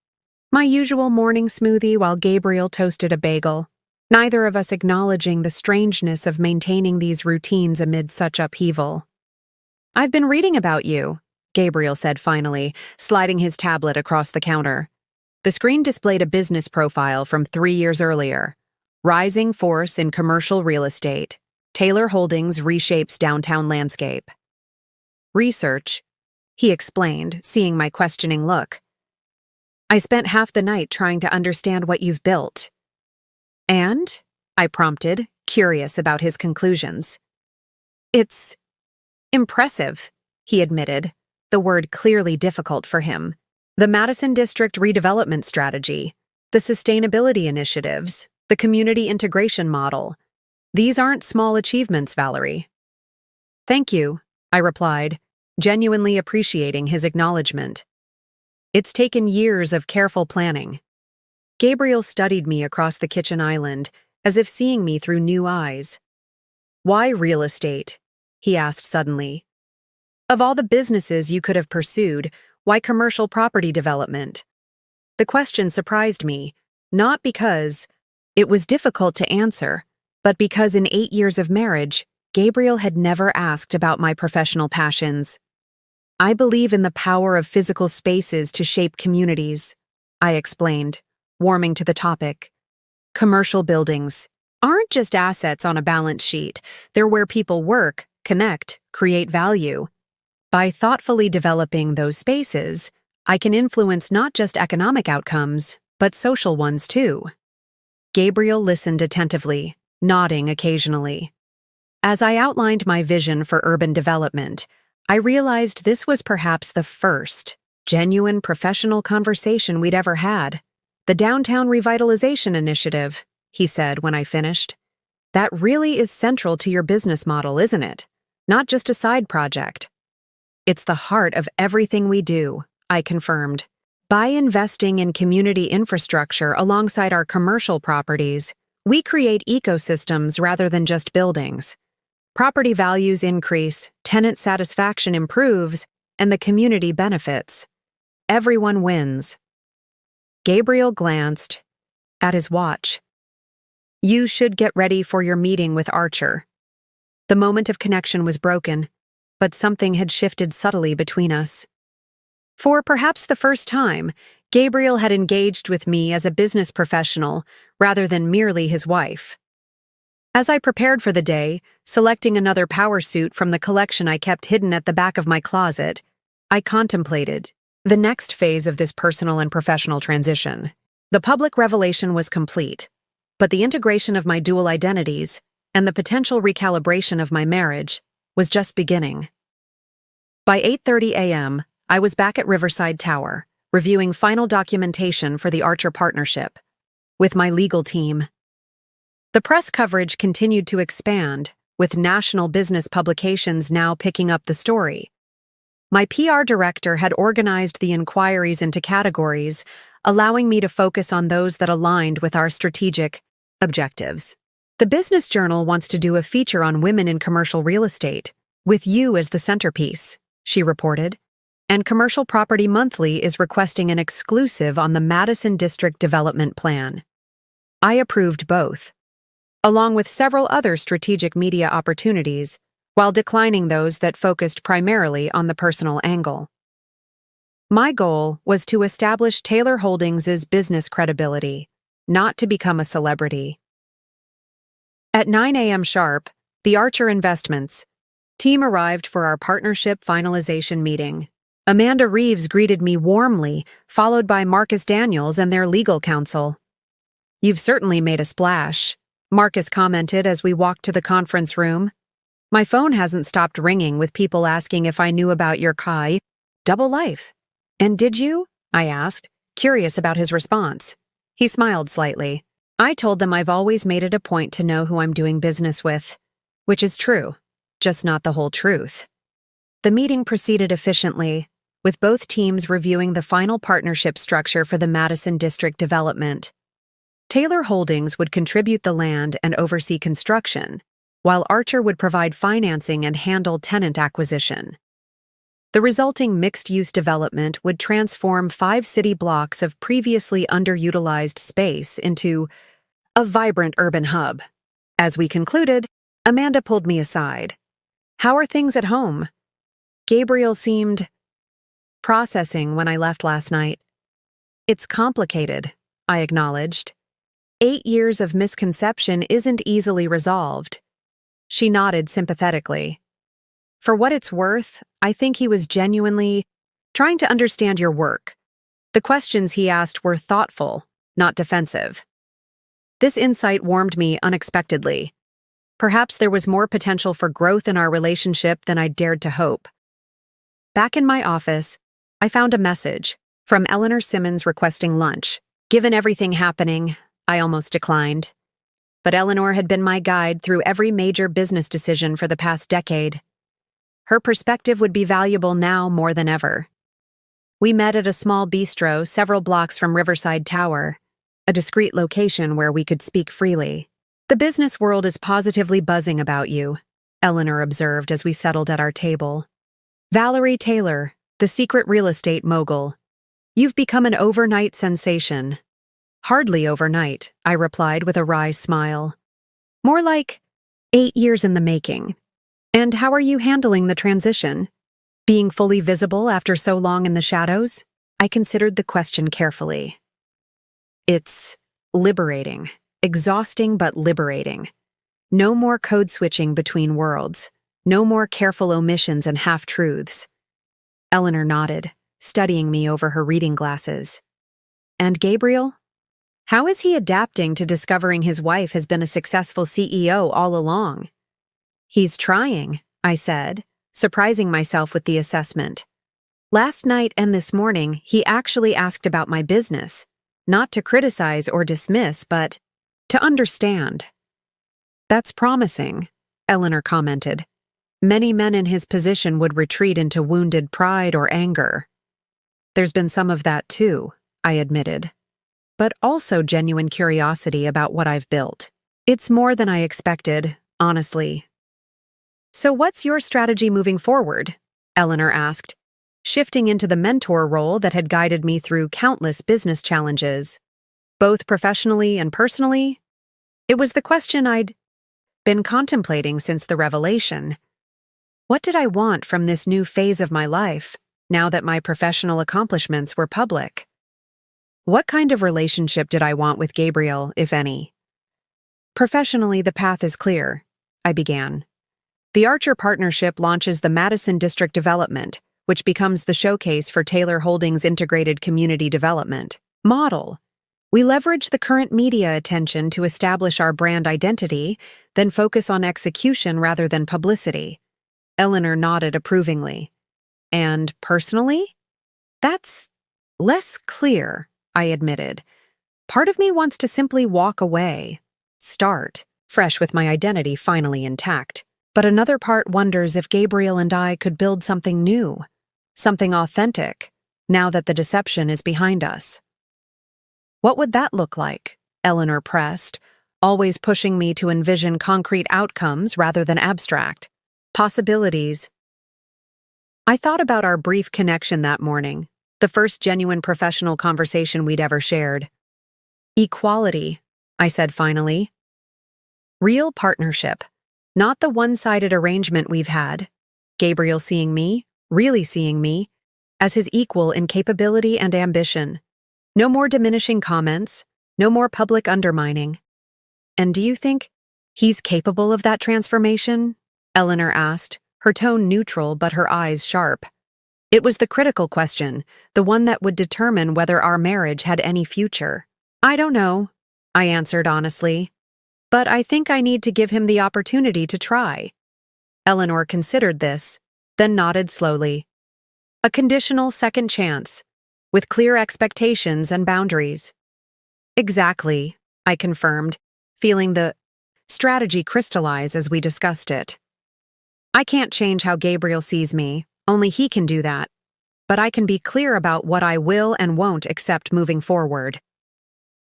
my usual morning smoothie while Gabriel toasted a bagel, neither of us acknowledging the strangeness of maintaining these routines amid such upheaval. "I've been reading about you," Gabriel said finally, sliding his tablet across the counter. The screen displayed a business profile from 3 years earlier. "Rising force in commercial real estate. Taylor Holdings reshapes downtown landscape." "Research," he explained, seeing my questioning look. "I spent half the night trying to understand what you've built." "And?" I prompted, curious about his conclusions. "It's impressive," he admitted, the word clearly difficult for him. "The Madison District redevelopment strategy, the sustainability initiatives, the community integration model. These aren't small achievements, Valerie." "Thank you," I replied, genuinely appreciating his acknowledgement. "It's taken years of careful planning." Gabriel studied me across the kitchen island, as if seeing me through new eyes. "Why real estate?" he asked suddenly. "Of all the businesses you could have pursued, why commercial property development?" The question surprised me, not because it was difficult to answer, but because in 8 years of marriage, Gabriel had never asked about my professional passions. "I believe in the power of physical spaces to shape communities," I explained, warming to the topic. "Commercial buildings aren't just assets on a balance sheet. They're where people work, connect, create value. By thoughtfully developing those spaces, I can influence not just economic outcomes, but social ones too." Gabriel listened attentively, nodding occasionally. As I outlined my vision for urban development, I realized this was perhaps the first genuine professional conversation we'd ever had. "The Downtown Revitalization Initiative," he said when I finished. "That really is central to your business model, isn't it? Not just a side project." "It's the heart of everything we do," I confirmed. "By investing in community infrastructure alongside our commercial properties, we create ecosystems rather than just buildings. Property values increase, tenant satisfaction improves, and the community benefits. Everyone wins." Gabriel glanced at his watch. "You should get ready for your meeting with Archer." The moment of connection was broken, but something had shifted subtly between us. For perhaps the first time, Gabriel had engaged with me as a business professional rather than merely his wife. As I prepared for the day, selecting another power suit from the collection I kept hidden at the back of my closet, I contemplated the next phase of this personal and professional transition. The public revelation was complete, but the integration of my dual identities and the potential recalibration of my marriage was just beginning. By 8:30 a.m., I was back at Riverside Tower, reviewing final documentation for the Archer partnership with my legal team. The press coverage continued to expand, with national business publications now picking up the story. My PR director had organized the inquiries into categories, allowing me to focus on those that aligned with our strategic objectives. "The Business Journal wants to do a feature on women in commercial real estate, with you as the centerpiece," she reported. "And Commercial Property Monthly is requesting an exclusive on the Madison District Development Plan." I approved both, along with several other strategic media opportunities, while declining those that focused primarily on the personal angle. My goal was to establish Taylor Holdings' business credibility, not to become a celebrity. At 9 a.m. sharp, the Archer Investments team arrived for our partnership finalization meeting. Amanda Reeves greeted me warmly, followed by Marcus Daniels and their legal counsel. "You've certainly made a splash," Marcus commented as we walked to the conference room. "My phone hasn't stopped ringing with people asking if I knew about your double life." "And did you?" I asked, curious about his response. He smiled slightly. "I told them I've always made it a point to know who I'm doing business with," which is true, just not the whole truth. The meeting proceeded efficiently, with both teams reviewing the final partnership structure for the Madison District development. Taylor Holdings would contribute the land and oversee construction, while Archer would provide financing and handle tenant acquisition. The resulting mixed-use development would transform 5 city blocks of previously underutilized space into a vibrant urban hub. As we concluded, Amanda pulled me aside. "How are things at home?" Gabriel seemed processing when I left last night. "It's complicated," I acknowledged. 8 years of misconception isn't easily resolved. She nodded sympathetically. "For what it's worth, I think he was genuinely trying to understand your work. The questions he asked were thoughtful, not defensive." This insight warmed me unexpectedly. Perhaps there was more potential for growth in our relationship than I dared to hope. Back in my office, I found a message from Eleanor Simmons requesting lunch. Given everything happening, I almost declined. But Eleanor had been my guide through every major business decision for the past decade. Her perspective would be valuable now more than ever. We met at a small bistro several blocks from Riverside Tower, a discreet location where we could speak freely. "The business world is positively buzzing about you," Eleanor observed as we settled at our table. "Valerie Taylor, the secret real estate mogul. You've become an overnight sensation." "Hardly overnight," I replied with a wry smile. "More like 8 years in the making. And how are you handling the transition? Being fully visible after so long in the shadows?" I considered the question carefully. "It's liberating. Exhausting but liberating. No more code switching between worlds. No more careful omissions and half-truths." Eleanor nodded, studying me over her reading glasses. "And Gabriel? How is he adapting to discovering his wife has been a successful CEO all along?" "He's trying," I said, surprising myself with the assessment. "Last night and this morning, he actually asked about my business, not to criticize or dismiss, but to understand." "That's promising," Eleanor commented. "Many men in his position would retreat into wounded pride or anger." "There's been some of that too," I admitted, "but also genuine curiosity about what I've built. It's more than I expected, honestly." "So what's your strategy moving forward?" Eleanor asked, shifting into the mentor role that had guided me through countless business challenges, both professionally and personally. It was the question I'd been contemplating since the revelation. What did I want from this new phase of my life, now that my professional accomplishments were public? What kind of relationship did I want with Gabriel, if any? "Professionally, the path is clear," I began. "The Archer Partnership launches the Madison District development, which becomes the showcase for Taylor Holdings' integrated community development model. We leverage the current media attention to establish our brand identity, then focus on execution rather than publicity." Eleanor nodded approvingly. "And personally?" "That's less clear," I admitted. "Part of me wants to simply walk away, start, fresh with my identity finally intact. But another part wonders if Gabriel and I could build something new, something authentic, now that the deception is behind us." "What would that look like?" Eleanor pressed, always pushing me to envision concrete outcomes rather than abstract possibilities. I thought about our brief connection that morning, the first genuine professional conversation we'd ever shared. "Equality," I said finally. "Real partnership, not the one-sided arrangement we've had. Gabriel seeing me, really seeing me, as his equal in capability and ambition. No more diminishing comments, no more public undermining." "And do you think he's capable of that transformation?" Eleanor asked, her tone neutral but her eyes sharp. It was the critical question, the one that would determine whether our marriage had any future. "I don't know," I answered honestly. "But I think I need to give him the opportunity to try." Eleanor considered this, then nodded slowly. "A conditional second chance, with clear expectations and boundaries." "Exactly," I confirmed, feeling the strategy crystallize as we discussed it. "I can't change how Gabriel sees me, Only he can do that. But I can be clear about what I will and won't accept moving forward.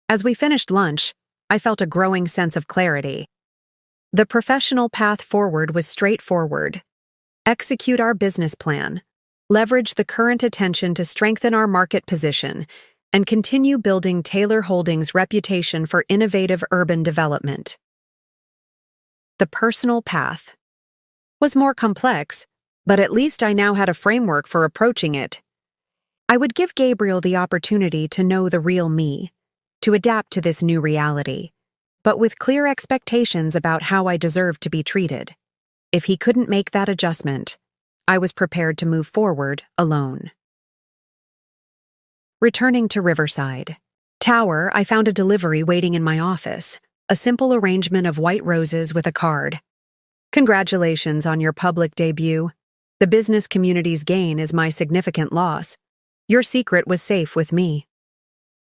As we finished lunch, I felt a growing sense of clarity. The professional path forward was straightforward. Execute our business plan, leverage the current attention to strengthen our market position, and continue building Taylor Holdings' reputation for innovative urban development. The personal path was more complex, but at least I now had a framework for approaching it. I would give Gabriel the opportunity to know the real me, to adapt to this new reality, but with clear expectations about how I deserved to be treated. If he couldn't make that adjustment, I was prepared to move forward alone. Returning to Riverside Tower, I found a delivery waiting in my office, a simple arrangement of white roses with a card. Congratulations on your public debut. The business community's gain is my significant loss. Your secret was safe with me.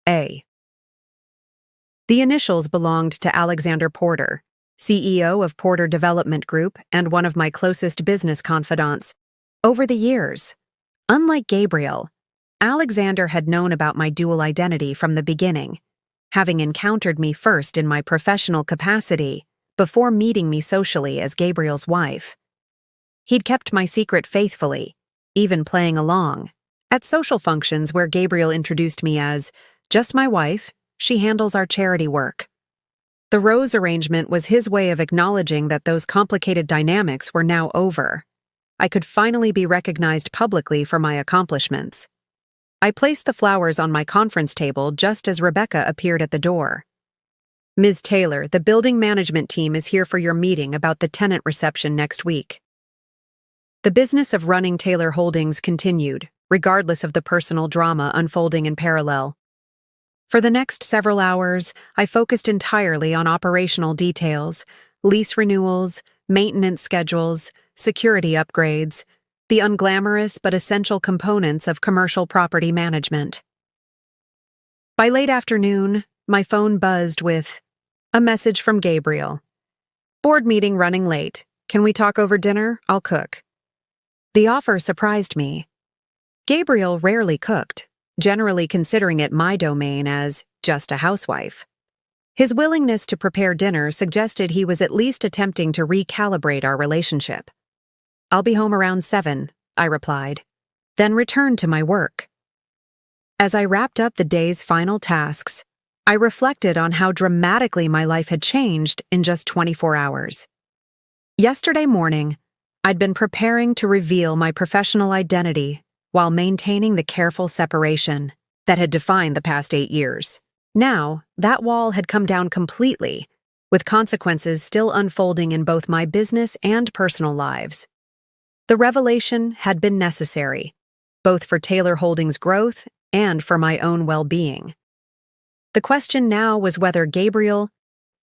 A. The initials belonged to Alexander Porter, CEO of Porter Development Group and one of my closest business confidants. Over the years, unlike Gabriel, Alexander had known about my dual identity from the beginning, having encountered me first in my professional capacity before meeting me socially as Gabriel's wife. He'd kept my secret faithfully, even playing along at social functions where Gabriel introduced me as just my wife. She handles our charity work. The rose arrangement was his way of acknowledging that those complicated dynamics were now over. I could finally be recognized publicly for my accomplishments. I placed the flowers on my conference table just as Rebecca appeared at the door. Ms. Taylor, the building management team is here for your meeting about the tenant reception next week. The business of running Taylor Holdings continued, regardless of the personal drama unfolding in parallel. For the next several hours, I focused entirely on operational details, lease renewals, maintenance schedules, security upgrades, the unglamorous but essential components of commercial property management. By late afternoon, my phone buzzed with a message from Gabriel. Board meeting running late. Can we talk over dinner? I'll cook. The offer surprised me. Gabriel rarely cooked, generally considering it my domain as just a housewife. His willingness to prepare dinner suggested he was at least attempting to recalibrate our relationship. I'll be home around 7, I replied, then returned to my work. As I wrapped up the day's final tasks, I reflected on how dramatically my life had changed in just 24 hours. Yesterday morning, I'd been preparing to reveal my professional identity while maintaining the careful separation that had defined the past 8 years. Now, that wall had come down completely, with consequences still unfolding in both my business and personal lives. The revelation had been necessary, both for Taylor Holdings' growth and for my own well-being. The question now was whether Gabriel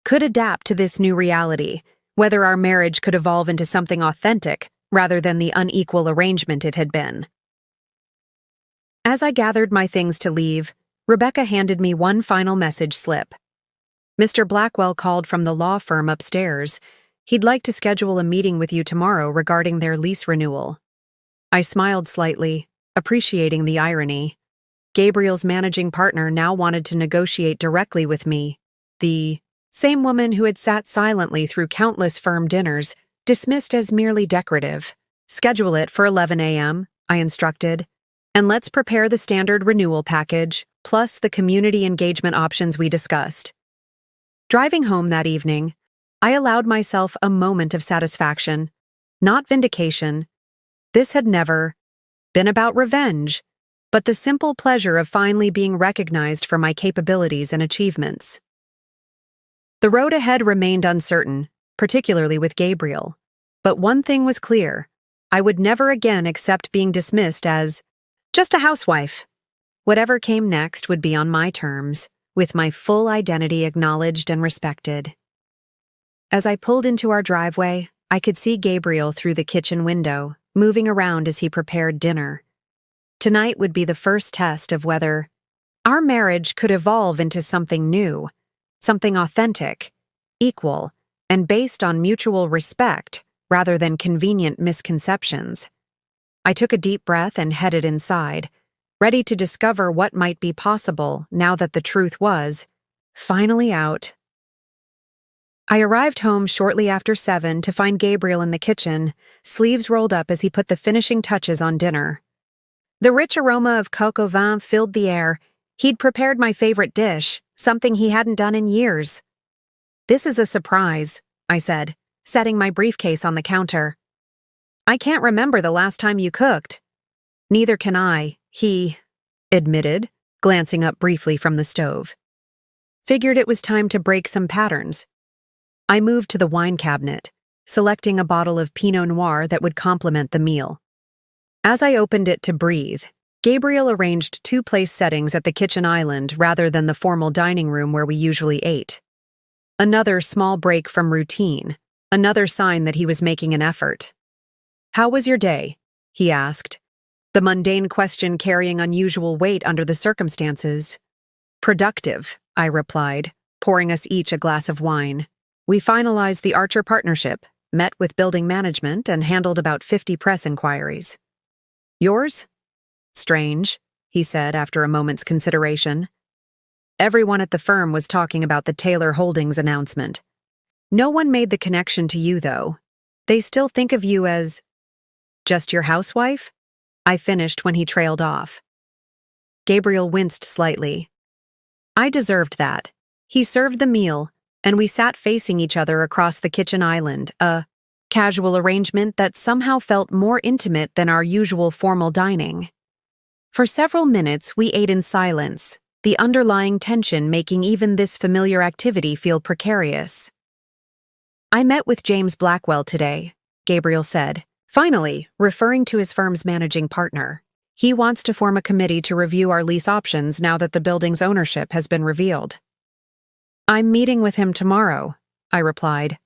could adapt to this new reality, whether our marriage could evolve into something authentic rather than the unequal arrangement it had been. As I gathered my things to leave, Rebecca handed me one final message slip. Mr. Blackwell called from the law firm upstairs. He'd like to schedule a meeting with you tomorrow regarding their lease renewal. I smiled slightly, appreciating the irony. Gabriel's managing partner now wanted to negotiate directly with me, the same woman who had sat silently through countless firm dinners, dismissed as merely decorative. Schedule it for 11 a.m., I instructed. And let's prepare the standard renewal package, plus the community engagement options we discussed. Driving home that evening, I allowed myself a moment of satisfaction, not vindication. This had never been about revenge, but the simple pleasure of finally being recognized for my capabilities and achievements. The road ahead remained uncertain, particularly with Gabriel, but one thing was clear: I would never again accept being dismissed as just a housewife. Whatever came next would be on my terms, with my full identity acknowledged and respected. As I pulled into our driveway, I could see Gabriel through the kitchen window, moving around as he prepared dinner. Tonight would be the first test of whether our marriage could evolve into something new, something authentic, equal, and based on mutual respect rather than convenient misconceptions. I took a deep breath and headed inside, ready to discover what might be possible now that the truth was finally out. I arrived home shortly after 7 to find Gabriel in the kitchen, sleeves rolled up as he put the finishing touches on dinner. The rich aroma of coq au vin filled the air. He'd prepared my favorite dish, something he hadn't done in years. "This is a surprise," I said, setting my briefcase on the counter. "I can't remember the last time you cooked." "Neither can I," he admitted, glancing up briefly from the stove. Figured it was time to break some patterns. I moved to the wine cabinet, selecting a bottle of Pinot Noir that would complement the meal. As I opened it to breathe, Gabriel arranged 2 place settings at the kitchen island rather than the formal dining room where we usually ate. Another small break from routine, another sign that he was making an effort. "How was your day?" he asked, the mundane question carrying unusual weight under the circumstances. "Productive," I replied, pouring us each a glass of wine. "We finalized the Archer partnership, met with building management, and handled about 50 press inquiries." "Yours?" "Strange," he said after a moment's consideration. "Everyone at the firm was talking about the Taylor Holdings announcement. No one made the connection to you, though. They still think of you as just your housewife?" I finished when he trailed off. Gabriel winced slightly. I deserved that. He served the meal, and we sat facing each other across the kitchen island, a casual arrangement that somehow felt more intimate than our usual formal dining. For several minutes, we ate in silence, the underlying tension making even this familiar activity feel precarious. "I met with James Blackwell today," Gabriel said, finally referring to his firm's managing partner. "He wants to form a committee to review our lease options now that the building's ownership has been revealed." "I'm meeting with him tomorrow," I replied.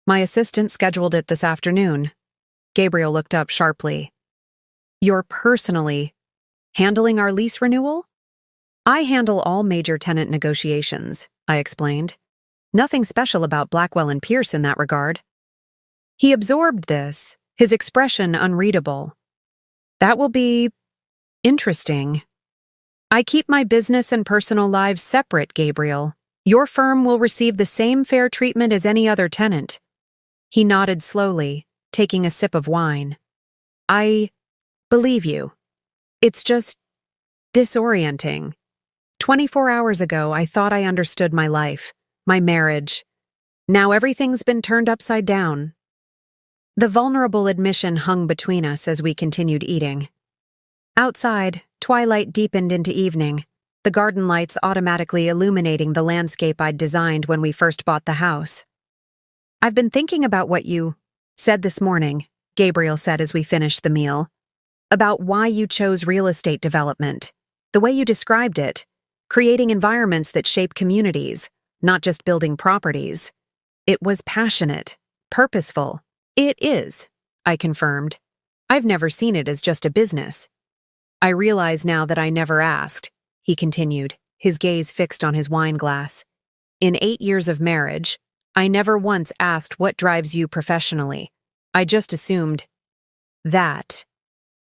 "My assistant scheduled it this afternoon." Gabriel looked up sharply. "You're personally handling our lease renewal?" "I handle all major tenant negotiations," I explained. "Nothing special about Blackwell and Pierce in that regard." He absorbed this, his expression unreadable. "That will be interesting." "I keep my business and personal lives separate, Gabriel. Your firm will receive the same fair treatment as any other tenant." He nodded slowly, taking a sip of wine. "I believe you. It's just disorienting. 24 hours ago, I thought I understood my life, my marriage. Now everything's been turned upside down." The vulnerable admission hung between us as we continued eating. Outside, twilight deepened into evening, the garden lights automatically illuminating the landscape I'd designed when we first bought the house. "I've been thinking about what you said this morning," Gabriel said as we finished the meal, "about why you chose real estate development. The way you described it, creating environments that shape communities, not just building properties. It was passionate, purposeful." "It is," I confirmed. "I've never seen it as just a business." "I realize now that I never asked," he continued, his gaze fixed on his wine glass. "In 8 years of marriage, I never once asked what drives you professionally. I just assumed that.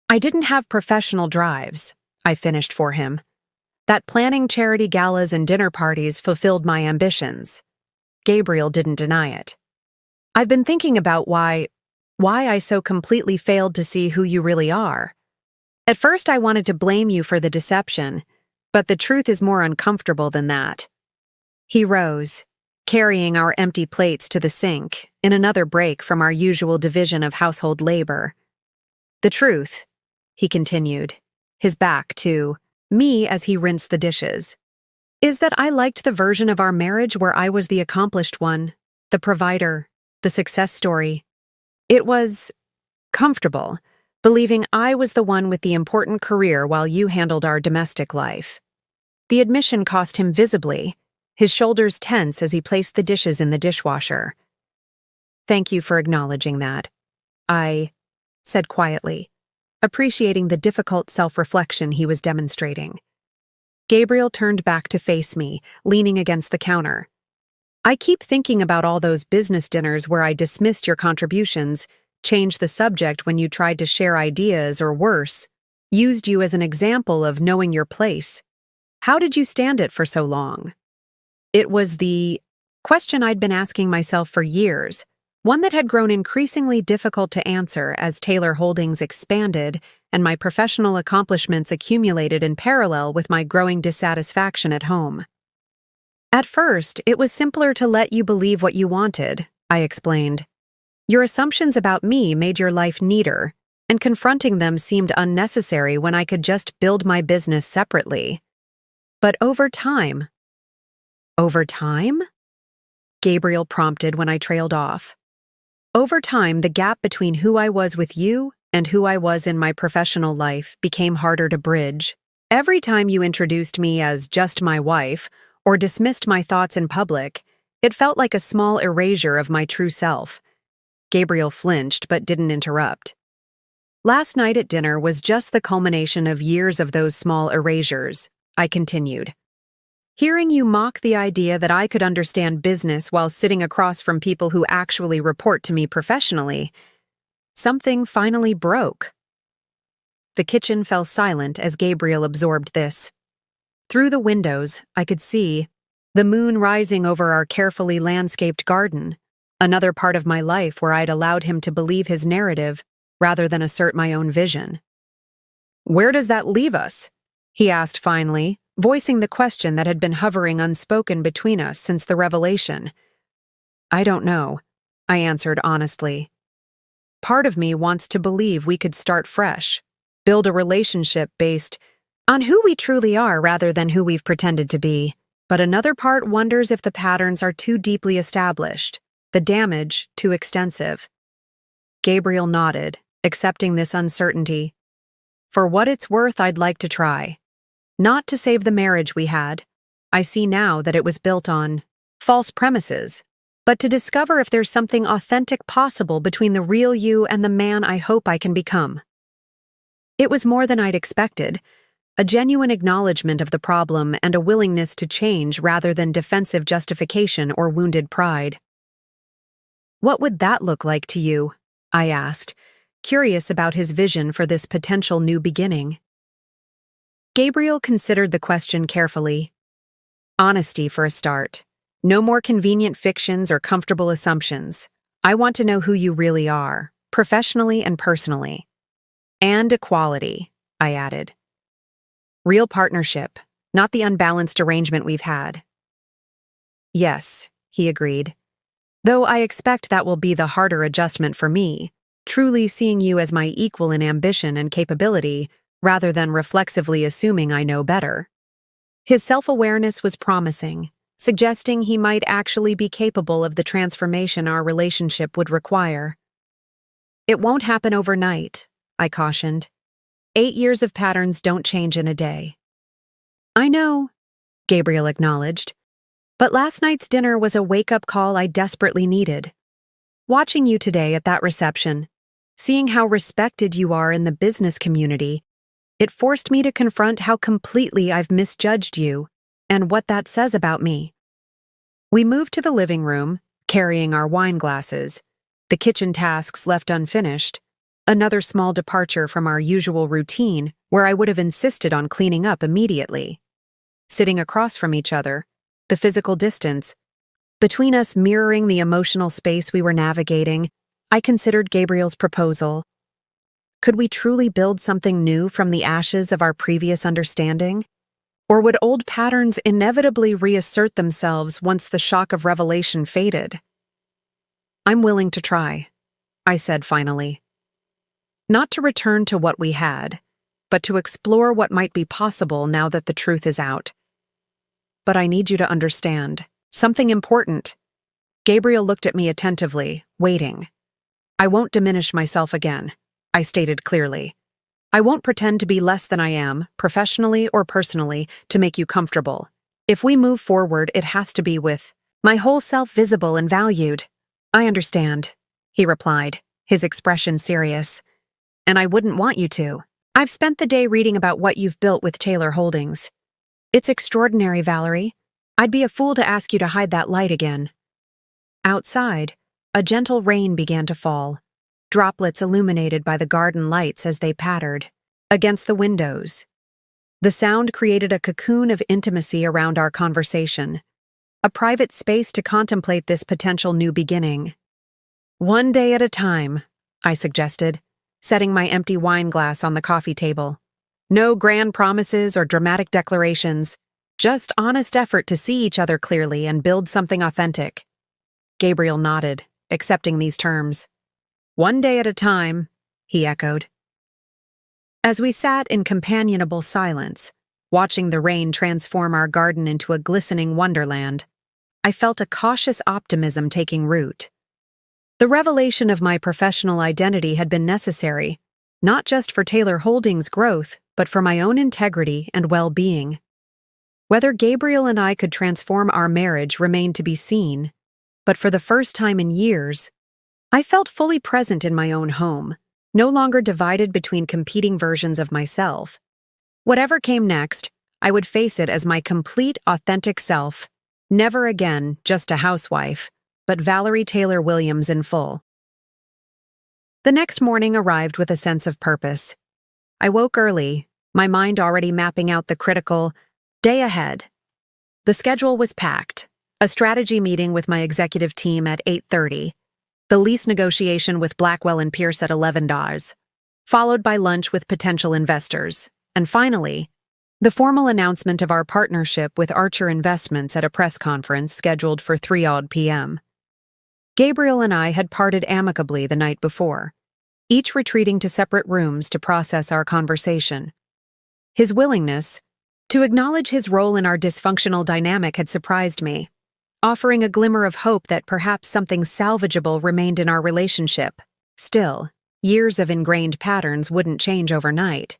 I didn't have professional drives," I finished for him. "That planning charity galas and dinner parties fulfilled my ambitions." Gabriel didn't deny it. "I've been thinking about why I so completely failed to see who you really are. At first I wanted to blame you for the deception, but the truth is more uncomfortable than that." He rose, carrying our empty plates to the sink, in another break from our usual division of household labor. "The truth," he continued, his back to me as he rinsed the dishes, "is that I liked the version of our marriage where I was the accomplished one, the provider, the success story. It was comfortable, believing I was the one with the important career while you handled our domestic life." The admission cost him visibly, his shoulders tense as he placed the dishes in the dishwasher. "Thank you for acknowledging that," I said quietly, appreciating the difficult self-reflection he was demonstrating. Gabriel turned back to face me, leaning against the counter. "I keep thinking about all those business dinners where I dismissed your contributions, changed the subject when you tried to share ideas, or worse, used you as an example of knowing your place. How did you stand it for so long? It was the question I'd been asking myself for years, one that had grown increasingly difficult to answer as Taylor Holdings expanded and my professional accomplishments accumulated in parallel with my growing dissatisfaction at home. At first, it was simpler to let you believe what you wanted, I explained. Your assumptions about me made your life neater, and confronting them seemed unnecessary when I could just build my business separately. But over time... Over time? Gabriel prompted when I trailed off. Over time, the gap between who I was with you and who I was in my professional life became harder to bridge. Every time you introduced me as just my wife, or dismissed my thoughts in public, it felt like a small erasure of my true self. Gabriel flinched but didn't interrupt. Last night at dinner was just the culmination of years of those small erasures, I continued. Hearing you mock the idea that I could understand business while sitting across from people who actually report to me professionally, something finally broke. The kitchen fell silent as Gabriel absorbed this. Through the windows, I could see the moon rising over our carefully landscaped garden, another part of my life where I'd allowed him to believe his narrative rather than assert my own vision. "Where does that leave us?" he asked finally, voicing the question that had been hovering unspoken between us since the revelation. "I don't know," I answered honestly. "Part of me wants to believe we could start fresh, build a relationship based on who we truly are rather than who we've pretended to be. But another part wonders if the patterns are too deeply established, the damage too extensive." Gabriel nodded, accepting this uncertainty. "For what it's worth, I'd like to try. Not to save the marriage we had. I see now that it was built on false premises, but to discover if there's something authentic possible between the real you and the man I hope I can become." It was more than I'd expected, a genuine acknowledgement of the problem and a willingness to change rather than defensive justification or wounded pride. "What would that look like to you?" I asked, curious about his vision for this potential new beginning. Gabriel considered the question carefully. "Honesty for a start. No more convenient fictions or comfortable assumptions. I want to know who you really are, professionally and personally. And equality," I added. "Real partnership, not the unbalanced arrangement we've had." "Yes," he agreed. "Though I expect that will be the harder adjustment for me, truly seeing you as my equal in ambition and capability, rather than reflexively assuming I know better." His self-awareness was promising, suggesting he might actually be capable of the transformation our relationship would require. "It won't happen overnight," I cautioned. 8 years of patterns don't change in a day." "I know," Gabriel acknowledged, "but last night's dinner was a wake-up call I desperately needed. Watching you today at that reception, seeing how respected you are in the business community, it forced me to confront how completely I've misjudged you and what that says about me." We moved to the living room, carrying our wine glasses, the kitchen tasks left unfinished, another small departure from our usual routine where I would have insisted on cleaning up immediately. Sitting across from each other, the physical distance between us mirroring the emotional space we were navigating, I considered Gabriel's proposal. Could we truly build something new from the ashes of our previous understanding? Or would old patterns inevitably reassert themselves once the shock of revelation faded? "I'm willing to try," I said finally. Not to return to what we had, but to explore what might be possible now that the truth is out. "But I need you to understand something important." Gabriel looked at me attentively, waiting. "I won't diminish myself again," I stated clearly. "I won't pretend to be less than I am, professionally or personally, to make you comfortable. If we move forward, it has to be with my whole self visible and valued." "I understand," he replied, his expression serious. "And I wouldn't want you to. I've spent the day reading about what you've built with Taylor Holdings. It's extraordinary, Valerie. I'd be a fool to ask you to hide that light again." Outside, a gentle rain began to fall. droplets illuminated by the garden lights as they pattered against the windows. The sound created a cocoon of intimacy around our conversation, a private space to contemplate this potential new beginning. "One day at a time," I suggested, setting my empty wine glass on the coffee table. "No grand promises or dramatic declarations, just honest effort to see each other clearly and build something authentic." Gabriel nodded, accepting these terms. "One day at a time," he echoed. As we sat in companionable silence, watching the rain transform our garden into a glistening wonderland, I felt a cautious optimism taking root. The revelation of my professional identity had been necessary, not just for Taylor Holdings' growth, but for my own integrity and well-being. Whether Gabriel and I could transform our marriage remained to be seen, but for the first time in years, I felt fully present in my own home, no longer divided between competing versions of myself. Whatever came next, I would face it as my complete, authentic self, never again just a housewife, but Valerie Taylor Williams in full. The next morning arrived with a sense of purpose. I woke early, my mind already mapping out the critical day ahead. The schedule was packed: a strategy meeting with my executive team at 8:30, the lease negotiation with Blackwell and Pierce at 11 hours, followed by lunch with potential investors, and finally, the formal announcement of our partnership with Archer Investments at a press conference scheduled for 3 p.m. Gabriel and I had parted amicably the night before, each retreating to separate rooms to process our conversation. His willingness to acknowledge his role in our dysfunctional dynamic had surprised me, offering a glimmer of hope that perhaps something salvageable remained in our relationship. Still, years of ingrained patterns wouldn't change overnight.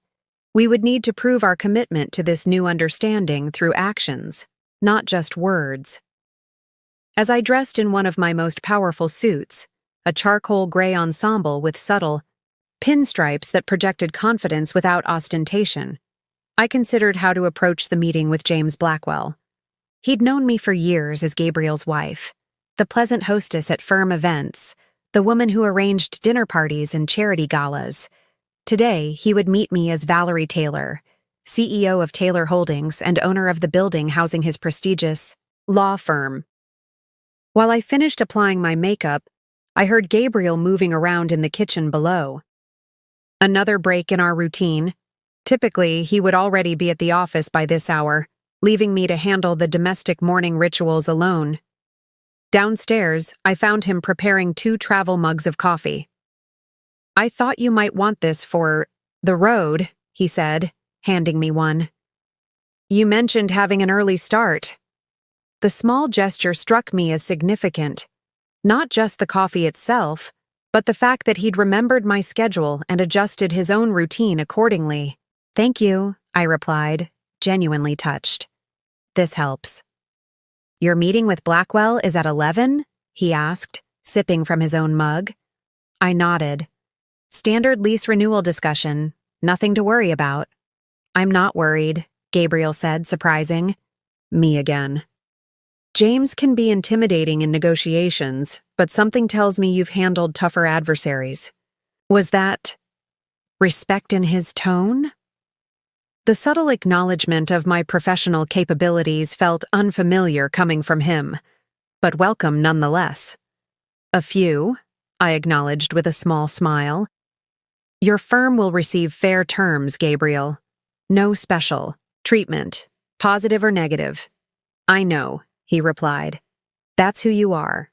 We would need to prove our commitment to this new understanding through actions, not just words. As I dressed in one of my most powerful suits, a charcoal gray ensemble with subtle pinstripes that projected confidence without ostentation, I considered how to approach the meeting with James Blackwell. He'd known me for years as Gabriel's wife, the pleasant hostess at firm events, the woman who arranged dinner parties and charity galas. Today, he would meet me as Valerie Taylor, CEO of Taylor Holdings and owner of the building housing his prestigious law firm. While I finished applying my makeup, I heard Gabriel moving around in the kitchen below. Another break in our routine. Typically, he would already be at the office by this hour, leaving me to handle the domestic morning rituals alone. Downstairs, I found him preparing 2 travel mugs of coffee. "I thought you might want this for the road," he said, handing me one. "You mentioned having an early start." The small gesture struck me as significant, not just the coffee itself, but the fact that he'd remembered my schedule and adjusted his own routine accordingly. "Thank you," I replied, genuinely touched. "This helps." "Your meeting with Blackwell is at 11?" he asked, sipping from his own mug. I nodded. "Standard lease renewal discussion, nothing to worry about." "I'm not worried," Gabriel said, surprising. Me again. "James can be intimidating in negotiations, but something tells me you've handled tougher adversaries." Was that respect in his tone? The subtle acknowledgement of my professional capabilities felt unfamiliar coming from him, but welcome nonetheless. "A few," I acknowledged with a small smile. "Your firm will receive fair terms, Gabriel. No special treatment, positive or negative." "I know," he replied. "That's who you are.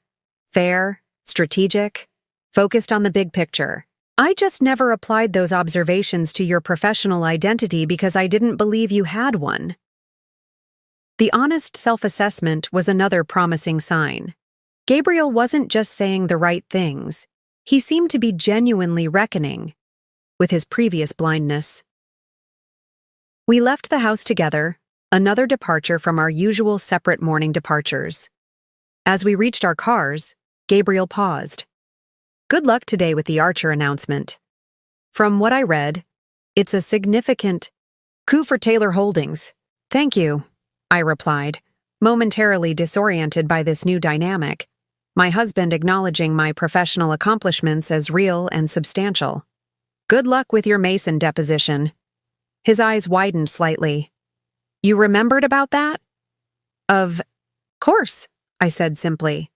Fair, strategic, focused on the big picture. I just never applied those observations to your professional identity because I didn't believe you had one." The honest self-assessment was another promising sign. Gabriel wasn't just saying the right things. He seemed to be genuinely reckoning with his previous blindness. We left the house together, another departure from our usual separate morning departures. As we reached our cars, Gabriel paused. "Good luck today with the Archer announcement. From what I read, it's a significant coup for Taylor Holdings." "Thank you," I replied, momentarily disoriented by this new dynamic. my husband acknowledging my professional accomplishments as real and substantial. "Good luck with your Mason deposition." His eyes widened slightly. "You remembered about that?" "Of course," I said simply.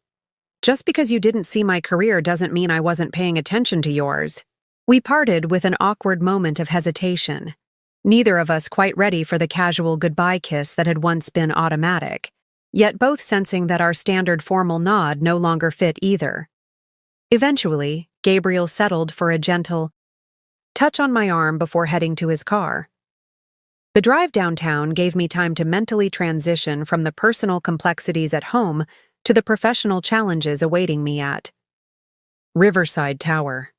"Just because you didn't see my career doesn't mean I wasn't paying attention to yours." We parted with an awkward moment of hesitation, neither of us quite ready for the casual goodbye kiss that had once been automatic, yet both sensing that our standard formal nod no longer fit either. Eventually, Gabriel settled for a gentle touch on my arm before heading to his car. The drive downtown gave me time to mentally transition from the personal complexities at home to the professional challenges awaiting me at Riverside Tower.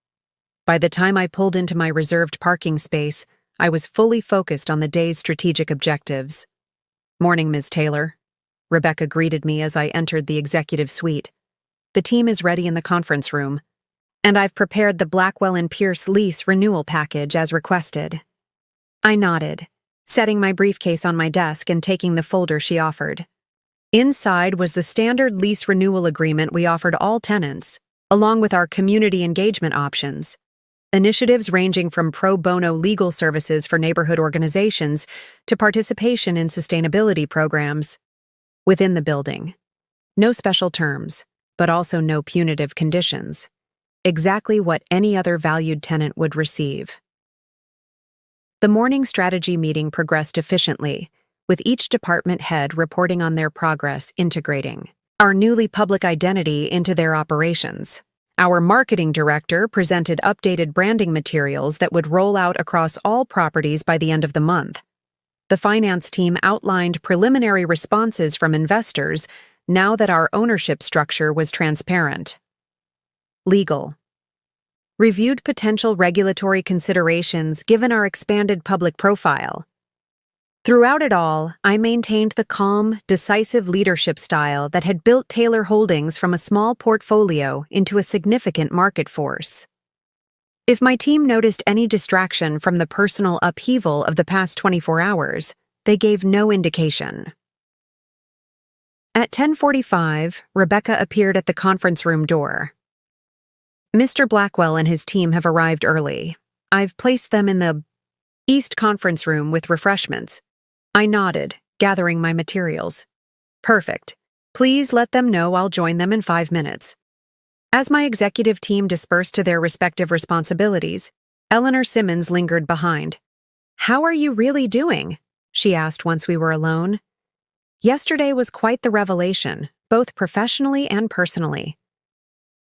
By the time I pulled into my reserved parking space, I was fully focused on the day's strategic objectives. "Morning, Ms. Taylor." Rebecca greeted me as I entered the executive suite. "The team is ready in the conference room, and I've prepared the Blackwell & Pierce lease renewal package as requested." I nodded, setting my briefcase on my desk and taking the folder she offered. Inside was the standard lease renewal agreement we offered all tenants, along with our community engagement options. Initiatives ranging from pro bono legal services for neighborhood organizations to participation in sustainability programs. Within the building, no special terms, but also no punitive conditions. Exactly what any other valued tenant would receive. The morning strategy meeting progressed efficiently, with each department head reporting on their progress integrating our newly public identity into their operations. Our marketing director presented updated branding materials that would roll out across all properties by the end of the month. The finance team outlined preliminary responses from investors now that our ownership structure was transparent. Legal reviewed potential regulatory considerations given our expanded public profile. Throughout it all, I maintained the calm, decisive leadership style that had built Taylor Holdings from a small portfolio into a significant market force. If my team noticed any distraction from the personal upheaval of the past 24 hours, they gave no indication. At 10:45, Rebecca appeared at the conference room door. "Mr. Blackwell and his team have arrived early. I've placed them in the East Conference Room with refreshments." I nodded, gathering my materials. "Perfect. Please let them know I'll join them in 5 minutes." As my executive team dispersed to their respective responsibilities, Eleanor Simmons lingered behind. "How are you really doing?" she asked once we were alone. "Yesterday was quite the revelation, both professionally and personally."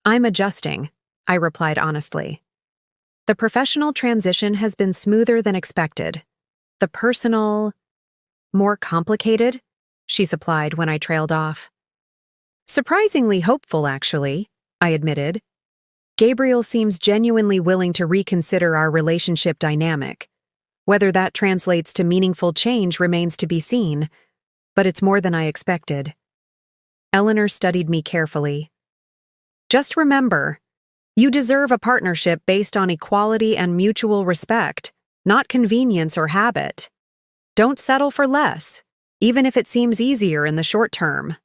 "I'm adjusting," I replied honestly. "The professional transition has been smoother than expected. The personal, more complicated," she supplied when I trailed off. "Surprisingly hopeful, actually," I admitted. "Gabriel seems genuinely willing to reconsider our relationship dynamic. Whether that translates to meaningful change remains to be seen, but it's more than I expected." Eleanor studied me carefully. "Just remember, you deserve a partnership based on equality and mutual respect, not convenience or habit. Don't settle for less, even if it seems easier in the short term."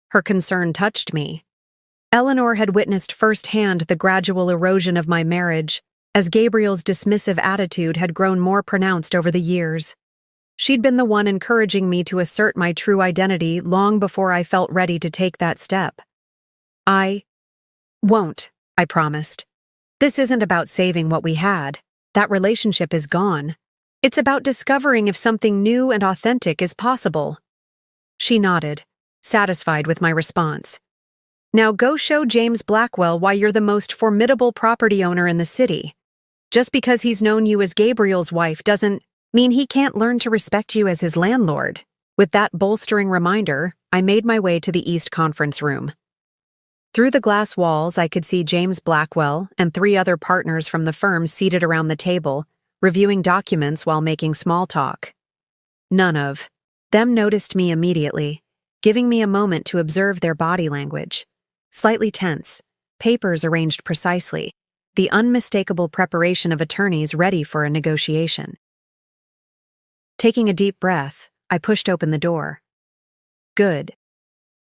Her concern touched me. Eleanor had witnessed firsthand the gradual erosion of my marriage, as Gabriel's dismissive attitude had grown more pronounced over the years. She'd been the one encouraging me to assert my true identity long before I felt ready to take that step. "I won't," I promised. "This isn't about saving what we had. That relationship is gone. It's about discovering if something new and authentic is possible." She nodded, satisfied with my response. "Now go show James Blackwell why you're the most formidable property owner in the city. Just because he's known you as Gabriel's wife doesn't mean he can't learn to respect you as his landlord." With that bolstering reminder, I made my way to the East Conference Room. Through the glass walls, I could see James Blackwell and 3 other partners from the firm seated around the table, reviewing documents while making small talk. None of them noticed me immediately, giving me a moment to observe their body language. Slightly tense, papers arranged precisely, the unmistakable preparation of attorneys ready for a negotiation. Taking a deep breath, I pushed open the door. "Good.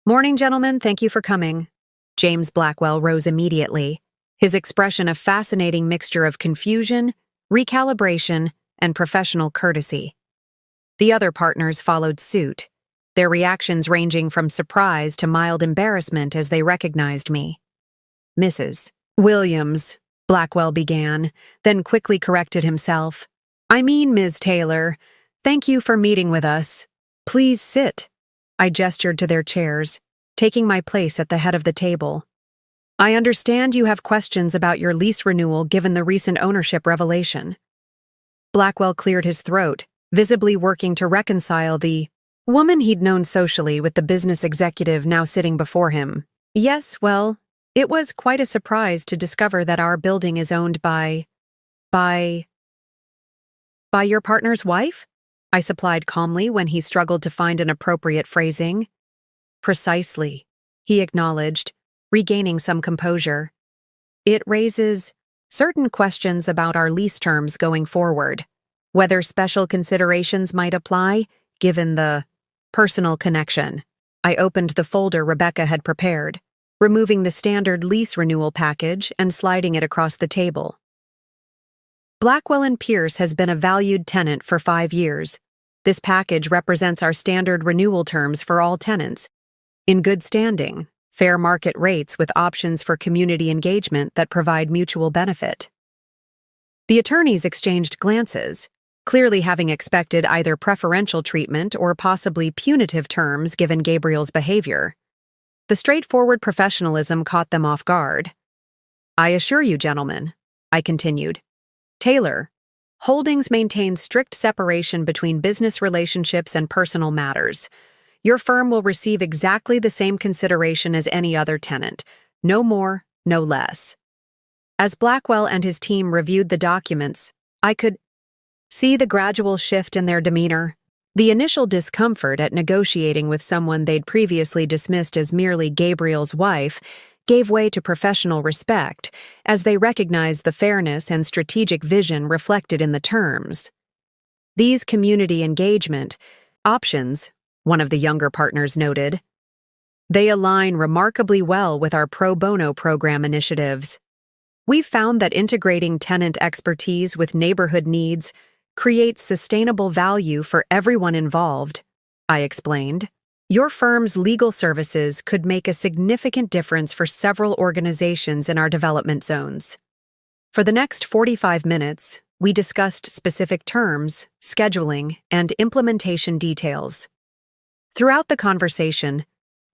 Morning, gentlemen, thank you for coming. James Blackwell rose immediately, his expression a fascinating mixture of confusion, recalibration, and professional courtesy. The other partners followed suit, their reactions ranging from surprise to mild embarrassment as they recognized me. Mrs. Williams, Blackwell began, then quickly corrected himself. I mean, Ms. Taylor, thank you for meeting with us. Please sit. I gestured to their chairs, taking my place at the head of the table. I understand you have questions about your lease renewal given the recent ownership revelation. Blackwell cleared his throat, visibly working to reconcile the woman he'd known socially with the business executive now sitting before him. Yes, well, it was quite a surprise to discover that our building is owned by your partner's wife? I supplied calmly when he struggled to find an appropriate phrasing. Precisely, he acknowledged, regaining some composure. It raises certain questions about our lease terms going forward, whether special considerations might apply, given the personal connection. I opened the folder Rebecca had prepared, removing the standard lease renewal package and sliding it across the table. Blackwell & Pierce has been a valued tenant for 5 years. This package represents our standard renewal terms for all tenants. In good standing, fair market rates with options for community engagement that provide mutual benefit. The attorneys exchanged glances, clearly having expected either preferential treatment or possibly punitive terms given Gabriel's behavior. The straightforward professionalism caught them off guard. I assure you, gentlemen, I continued, Taylor Holdings maintains strict separation between business relationships and personal matters. Your firm will receive exactly the same consideration as any other tenant, no more, no less. As Blackwell and his team reviewed the documents, I could see the gradual shift in their demeanor. The initial discomfort at negotiating with someone they'd previously dismissed as merely Gabriel's wife gave way to professional respect as they recognized the fairness and strategic vision reflected in the terms. These community engagement options, one of the younger partners noted, they align remarkably well with our pro bono program initiatives. We've found that integrating tenant expertise with neighborhood needs creates sustainable value for everyone involved, I explained. Your firm's legal services could make a significant difference for several organizations in our development zones. For the next 45 minutes, we discussed specific terms, scheduling, and implementation details. Throughout the conversation,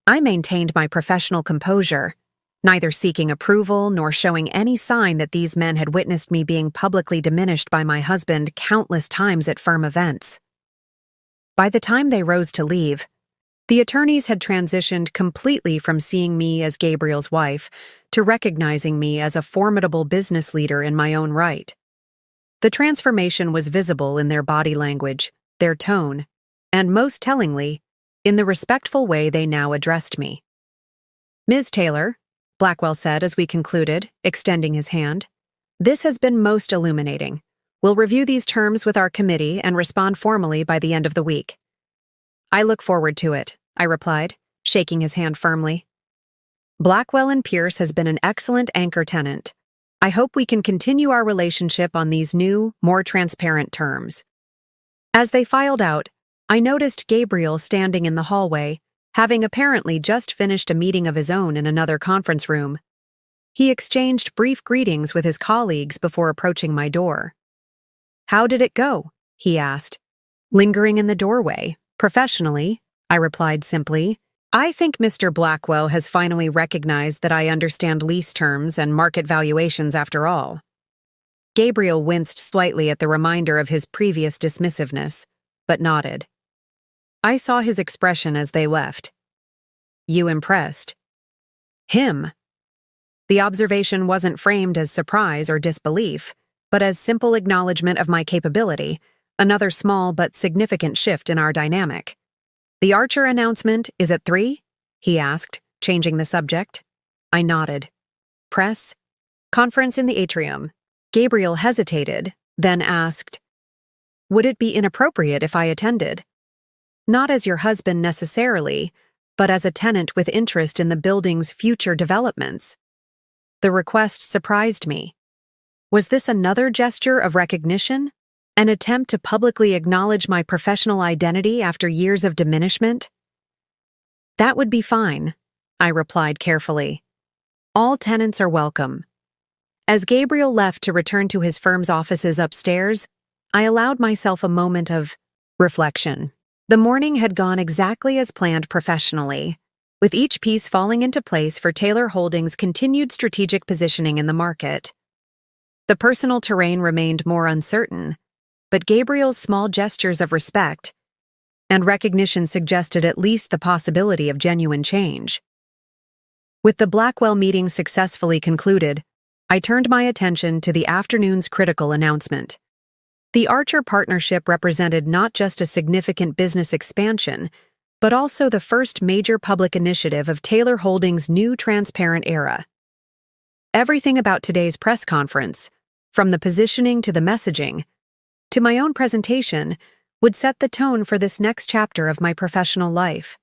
I maintained my professional composure, neither seeking approval nor showing any sign that these men had witnessed me being publicly diminished by my husband countless times at firm events. By the time they rose to leave, the attorneys had transitioned completely from seeing me as Gabriel's wife to recognizing me as a formidable business leader in my own right. The transformation was visible in their body language, their tone, and most tellingly, in the respectful way they now addressed me. Ms. Taylor, Blackwell said as we concluded, extending his hand, this has been most illuminating. We'll review these terms with our committee and respond formally by the end of the week. I look forward to it, I replied, shaking his hand firmly. Blackwell & Pierce has been an excellent anchor tenant. I hope we can continue our relationship on these new, more transparent terms. As they filed out, I noticed Gabriel standing in the hallway, having apparently just finished a meeting of his own in another conference room. He exchanged brief greetings with his colleagues before approaching my door. How did it go? He asked, lingering in the doorway. Professionally, I replied simply, I think Mr. Blackwell has finally recognized that I understand lease terms and market valuations after all. Gabriel winced slightly at the reminder of his previous dismissiveness, but nodded. I saw his expression as they left. You impressed? Him. The observation wasn't framed as surprise or disbelief, but as simple acknowledgement of my capability, another small but significant shift in our dynamic. The Archer announcement is at 3? He asked, changing the subject. I nodded. Press? Conference in the atrium. Gabriel hesitated, then asked, would it be inappropriate if I attended? Not as your husband necessarily, but as a tenant with interest in the building's future developments. The request surprised me. Was this another gesture of recognition? An attempt to publicly acknowledge my professional identity after years of diminishment? That would be fine, I replied carefully. All tenants are welcome. As Gabriel left to return to his firm's offices upstairs, I allowed myself a moment of reflection. The morning had gone exactly as planned professionally, with each piece falling into place for Taylor Holdings' continued strategic positioning in the market. The personal terrain remained more uncertain, but Gabriel's small gestures of respect and recognition suggested at least the possibility of genuine change. With the Blackwell meeting successfully concluded, I turned my attention to the afternoon's critical announcement. The Archer partnership represented not just a significant business expansion, but also the first major public initiative of Taylor Holdings' new transparent era. Everything about today's press conference, from the positioning to the messaging, to my own presentation, would set the tone for this next chapter of my professional life.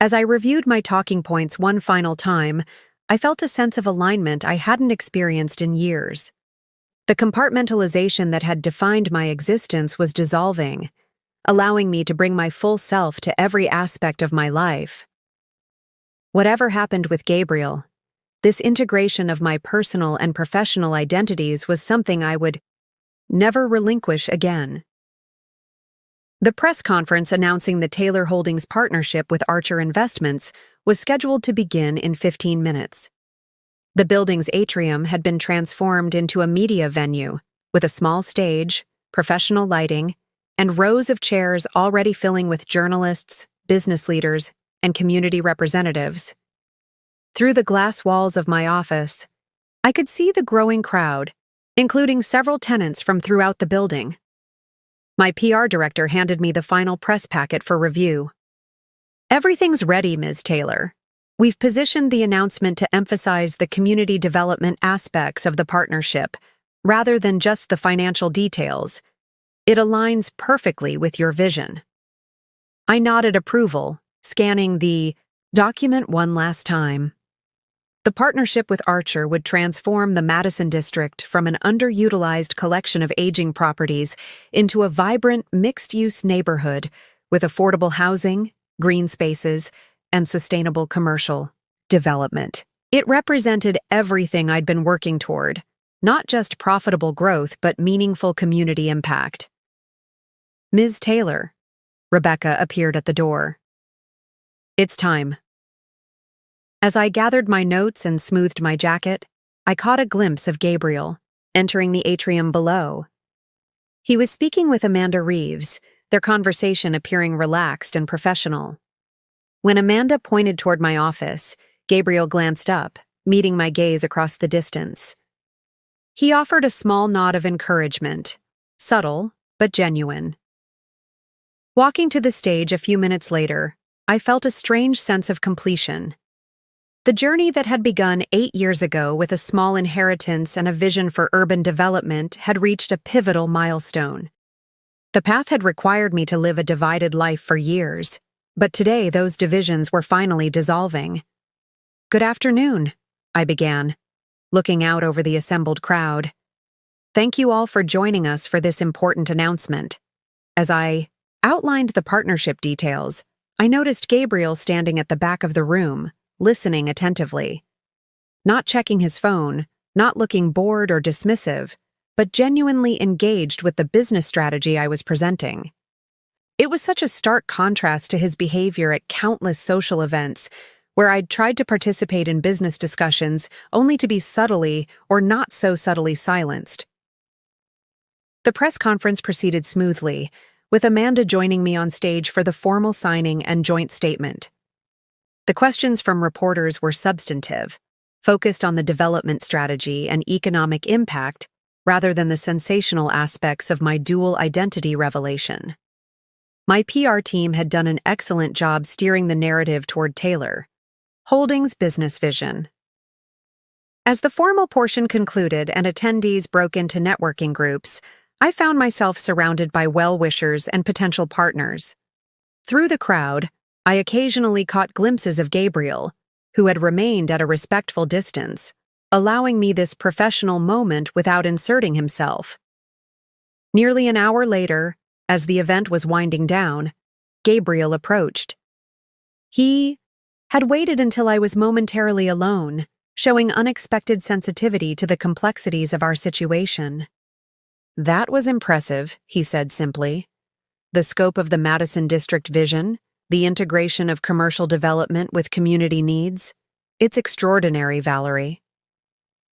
As I reviewed my talking points one final time, I felt a sense of alignment I hadn't experienced in years. The compartmentalization that had defined my existence was dissolving, allowing me to bring my full self to every aspect of my life. Whatever happened with Gabriel, this integration of my personal and professional identities was something I would never relinquish again. The press conference announcing the Taylor Holdings partnership with Archer Investments was scheduled to begin in 15 minutes. The building's atrium had been transformed into a media venue, with a small stage, professional lighting, and rows of chairs already filling with journalists, business leaders, and community representatives. Through the glass walls of my office, I could see the growing crowd, including several tenants from throughout the building. My PR director handed me the final press packet for review. "Everything's ready, Ms. Taylor. We've positioned the announcement to emphasize the community development aspects of the partnership, rather than just the financial details. It aligns perfectly with your vision." I nodded approval, scanning the document one last time. The partnership with Archer would transform the Madison district from an underutilized collection of aging properties into a vibrant, mixed-use neighborhood with affordable housing, green spaces, and sustainable commercial development. It represented everything I'd been working toward, not just profitable growth but meaningful community impact. "Ms. Taylor," Rebecca appeared at the door. "It's time." As I gathered my notes and smoothed my jacket, I caught a glimpse of Gabriel, entering the atrium below. He was speaking with Amanda Reeves, their conversation appearing relaxed and professional. When Amanda pointed toward my office, Gabriel glanced up, meeting my gaze across the distance. He offered a small nod of encouragement, subtle but genuine. Walking to the stage a few minutes later, I felt a strange sense of completion. The journey that had begun 8 years ago with a small inheritance and a vision for urban development had reached a pivotal milestone. The path had required me to live a divided life for years, but today those divisions were finally dissolving. "Good afternoon," I began, looking out over the assembled crowd. "Thank you all for joining us for this important announcement." As I outlined the partnership details, I noticed Gabriel standing at the back of the room, listening attentively. Not checking his phone, not looking bored or dismissive, but genuinely engaged with the business strategy I was presenting. It was such a stark contrast to his behavior at countless social events, where I'd tried to participate in business discussions only to be subtly or not so subtly silenced. The press conference proceeded smoothly, with Amanda joining me on stage for the formal signing and joint statement. The questions from reporters were substantive, focused on the development strategy and economic impact rather than the sensational aspects of my dual identity revelation. My PR team had done an excellent job steering the narrative toward Taylor Holdings' business vision. As the formal portion concluded and attendees broke into networking groups, I found myself surrounded by well-wishers and potential partners. Through the crowd, I occasionally caught glimpses of Gabriel, who had remained at a respectful distance, allowing me this professional moment without inserting himself. Nearly an hour later, as the event was winding down, Gabriel approached. He had waited until I was momentarily alone, showing unexpected sensitivity to the complexities of our situation. "That was impressive," he said simply. "The scope of the Madison District vision, the integration of commercial development with community needs. It's extraordinary, Valerie."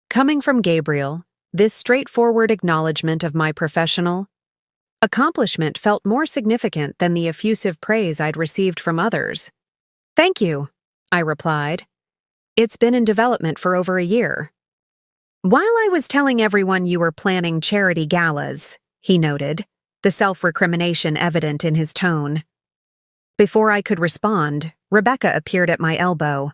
Coming from Gabriel, this straightforward acknowledgement of my professional accomplishment felt more significant than the effusive praise I'd received from others. "Thank you," I replied. "It's been in development for over a year." "While I was telling everyone you were planning charity galas," he noted, the self-recrimination evident in his tone. Before I could respond, Rebecca appeared at my elbow.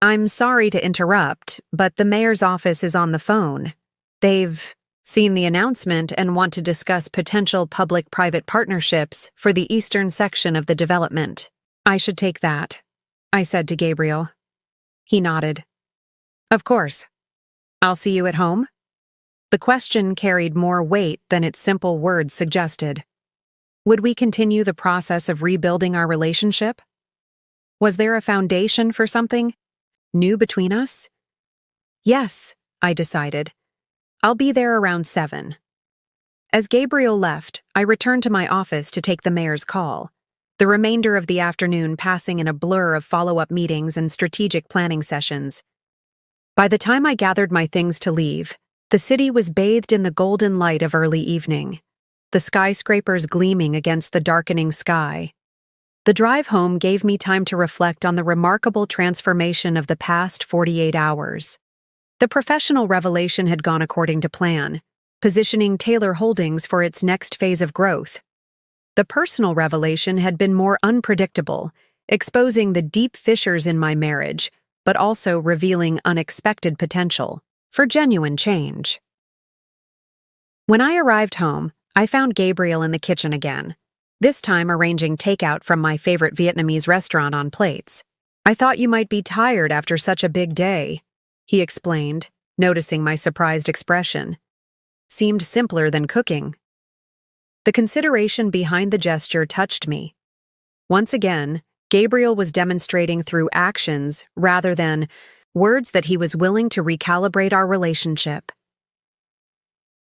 "I'm sorry to interrupt, but the mayor's office is on the phone. They've seen the announcement and want to discuss potential public-private partnerships for the eastern section of the development." "I should take that," I said to Gabriel. He nodded. "Of course. I'll see you at home?" The question carried more weight than its simple words suggested. Would we continue the process of rebuilding our relationship? Was there a foundation for something new between us? Yes, I decided. I'll be there around 7. As Gabriel left, I returned to my office to take the mayor's call, the remainder of the afternoon passing in a blur of follow-up meetings and strategic planning sessions. By the time I gathered my things to leave, the city was bathed in the golden light of early evening, the skyscrapers gleaming against the darkening sky. The drive home gave me time to reflect on the remarkable transformation of the past 48 hours. The professional revelation had gone according to plan, positioning Taylor Holdings for its next phase of growth. The personal revelation had been more unpredictable, exposing the deep fissures in my marriage, but also revealing unexpected potential for genuine change. When I arrived home, I found Gabriel in the kitchen again, this time arranging takeout from my favorite Vietnamese restaurant on plates. "I thought you might be tired after such a big day," he explained, noticing my surprised expression. Seemed simpler than cooking. The consideration behind the gesture touched me. Once again, Gabriel was demonstrating through actions rather than words that he was willing to recalibrate our relationship.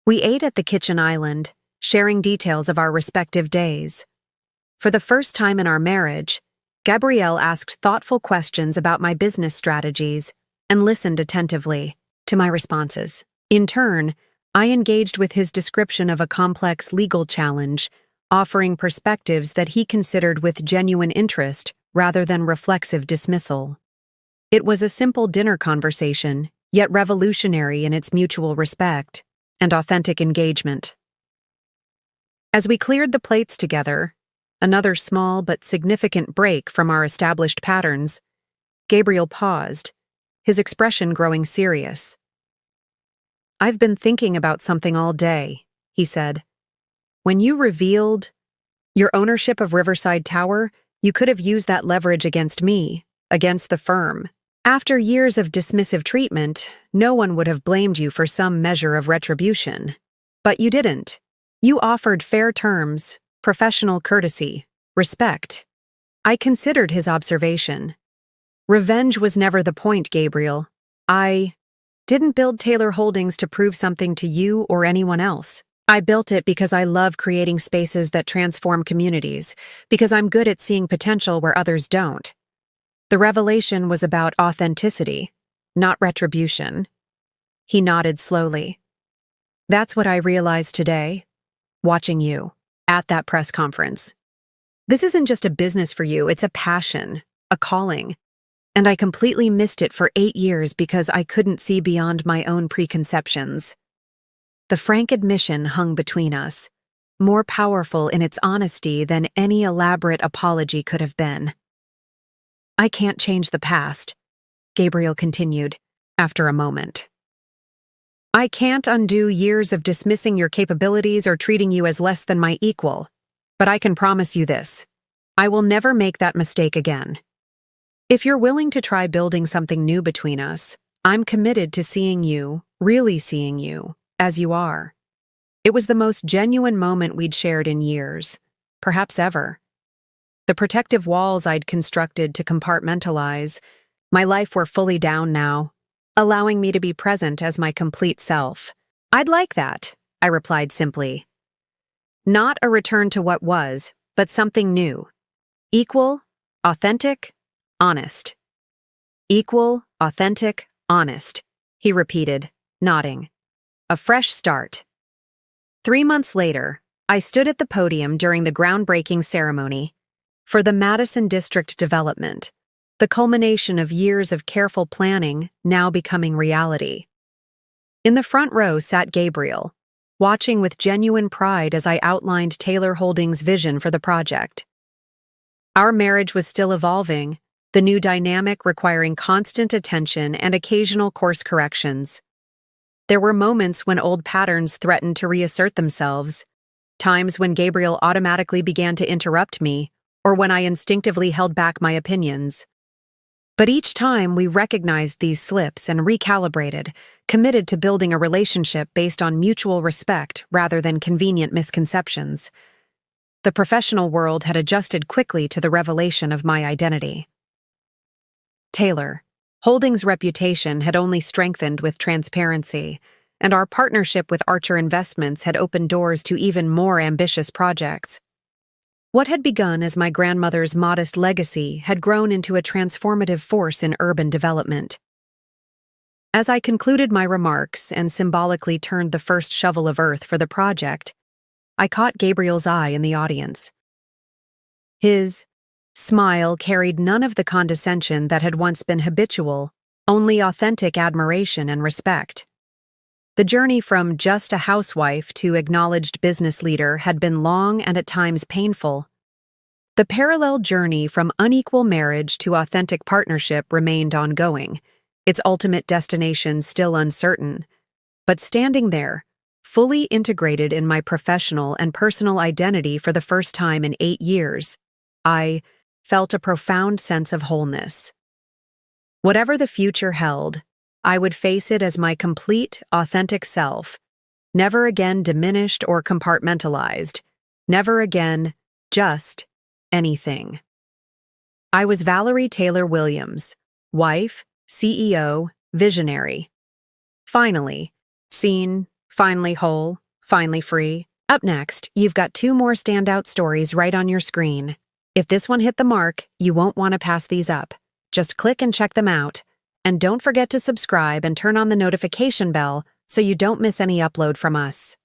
We ate at the kitchen island, sharing details of our respective days. For the first time in our marriage, Gabriel asked thoughtful questions about my business strategies and listened attentively to my responses. In turn, I engaged with his description of a complex legal challenge, offering perspectives that he considered with genuine interest rather than reflexive dismissal. It was a simple dinner conversation, yet revolutionary in its mutual respect and authentic engagement. As we cleared the plates together, another small but significant break from our established patterns, Gabriel paused, his expression growing serious. "I've been thinking about something all day," he said. "When you revealed your ownership of Riverside Tower, you could have used that leverage against me, against the firm. After years of dismissive treatment, no one would have blamed you for some measure of retribution. But you didn't. You offered fair terms, professional courtesy, respect." I considered his observation. Revenge was never the point, Gabriel. I didn't build Taylor Holdings to prove something to you or anyone else. I built it because I love creating spaces that transform communities, because I'm good at seeing potential where others don't. The revelation was about authenticity, not retribution. He nodded slowly. "That's what I realized today, watching you, at that press conference. This isn't just a business for you, it's a passion, a calling. And I completely missed it for 8 years because I couldn't see beyond my own preconceptions." The frank admission hung between us, more powerful in its honesty than any elaborate apology could have been. "I can't change the past," Gabriel continued, after a moment. "I can't undo years of dismissing your capabilities or treating you as less than my equal. But I can promise you this. I will never make that mistake again. If you're willing to try building something new between us, I'm committed to seeing you, really seeing you, as you are. It was the most genuine moment we'd shared in years, perhaps ever. The protective walls I'd constructed to compartmentalize my life were fully down now, allowing me to be present as my complete self. I'd like that, I replied simply. Not a return to what was, but something new. Equal, authentic, honest. Equal, authentic, honest, he repeated, nodding. A fresh start. 3 months later, I stood at the podium during the groundbreaking ceremony for the Madison District development, the culmination of years of careful planning now becoming reality. In the front row sat Gabriel, watching with genuine pride as I outlined Taylor Holdings' vision for the project. Our marriage was still evolving, the new dynamic requiring constant attention and occasional course corrections. There were moments when old patterns threatened to reassert themselves, times when Gabriel automatically began to interrupt me, or when I instinctively held back my opinions. But each time we recognized these slips and recalibrated, committed to building a relationship based on mutual respect rather than convenient misconceptions. The professional world had adjusted quickly to the revelation of my identity. Taylor Holdings' reputation had only strengthened with transparency, and our partnership with Archer Investments had opened doors to even more ambitious projects. What had begun as my grandmother's modest legacy had grown into a transformative force in urban development. As I concluded my remarks and symbolically turned the first shovel of earth for the project, I caught Gabriel's eye in the audience. His smile carried none of the condescension that had once been habitual, only authentic admiration and respect. The journey from just a housewife to acknowledged business leader had been long and at times painful. The parallel journey from unequal marriage to authentic partnership remained ongoing, its ultimate destination still uncertain. But standing there, fully integrated in my professional and personal identity for the first time in 8 years, I felt a profound sense of wholeness. Whatever the future held, I would face it as my complete, authentic self, never again diminished or compartmentalized, never again just anything. I was Valerie Taylor Williams, wife, CEO, visionary. Finally, seen, finally whole, finally free. Up next, you've got 2 more standout stories right on your screen. If this one hit the mark, you won't want to pass these up. Just click and check them out. And don't forget to subscribe and turn on the notification bell so you don't miss any upload from us.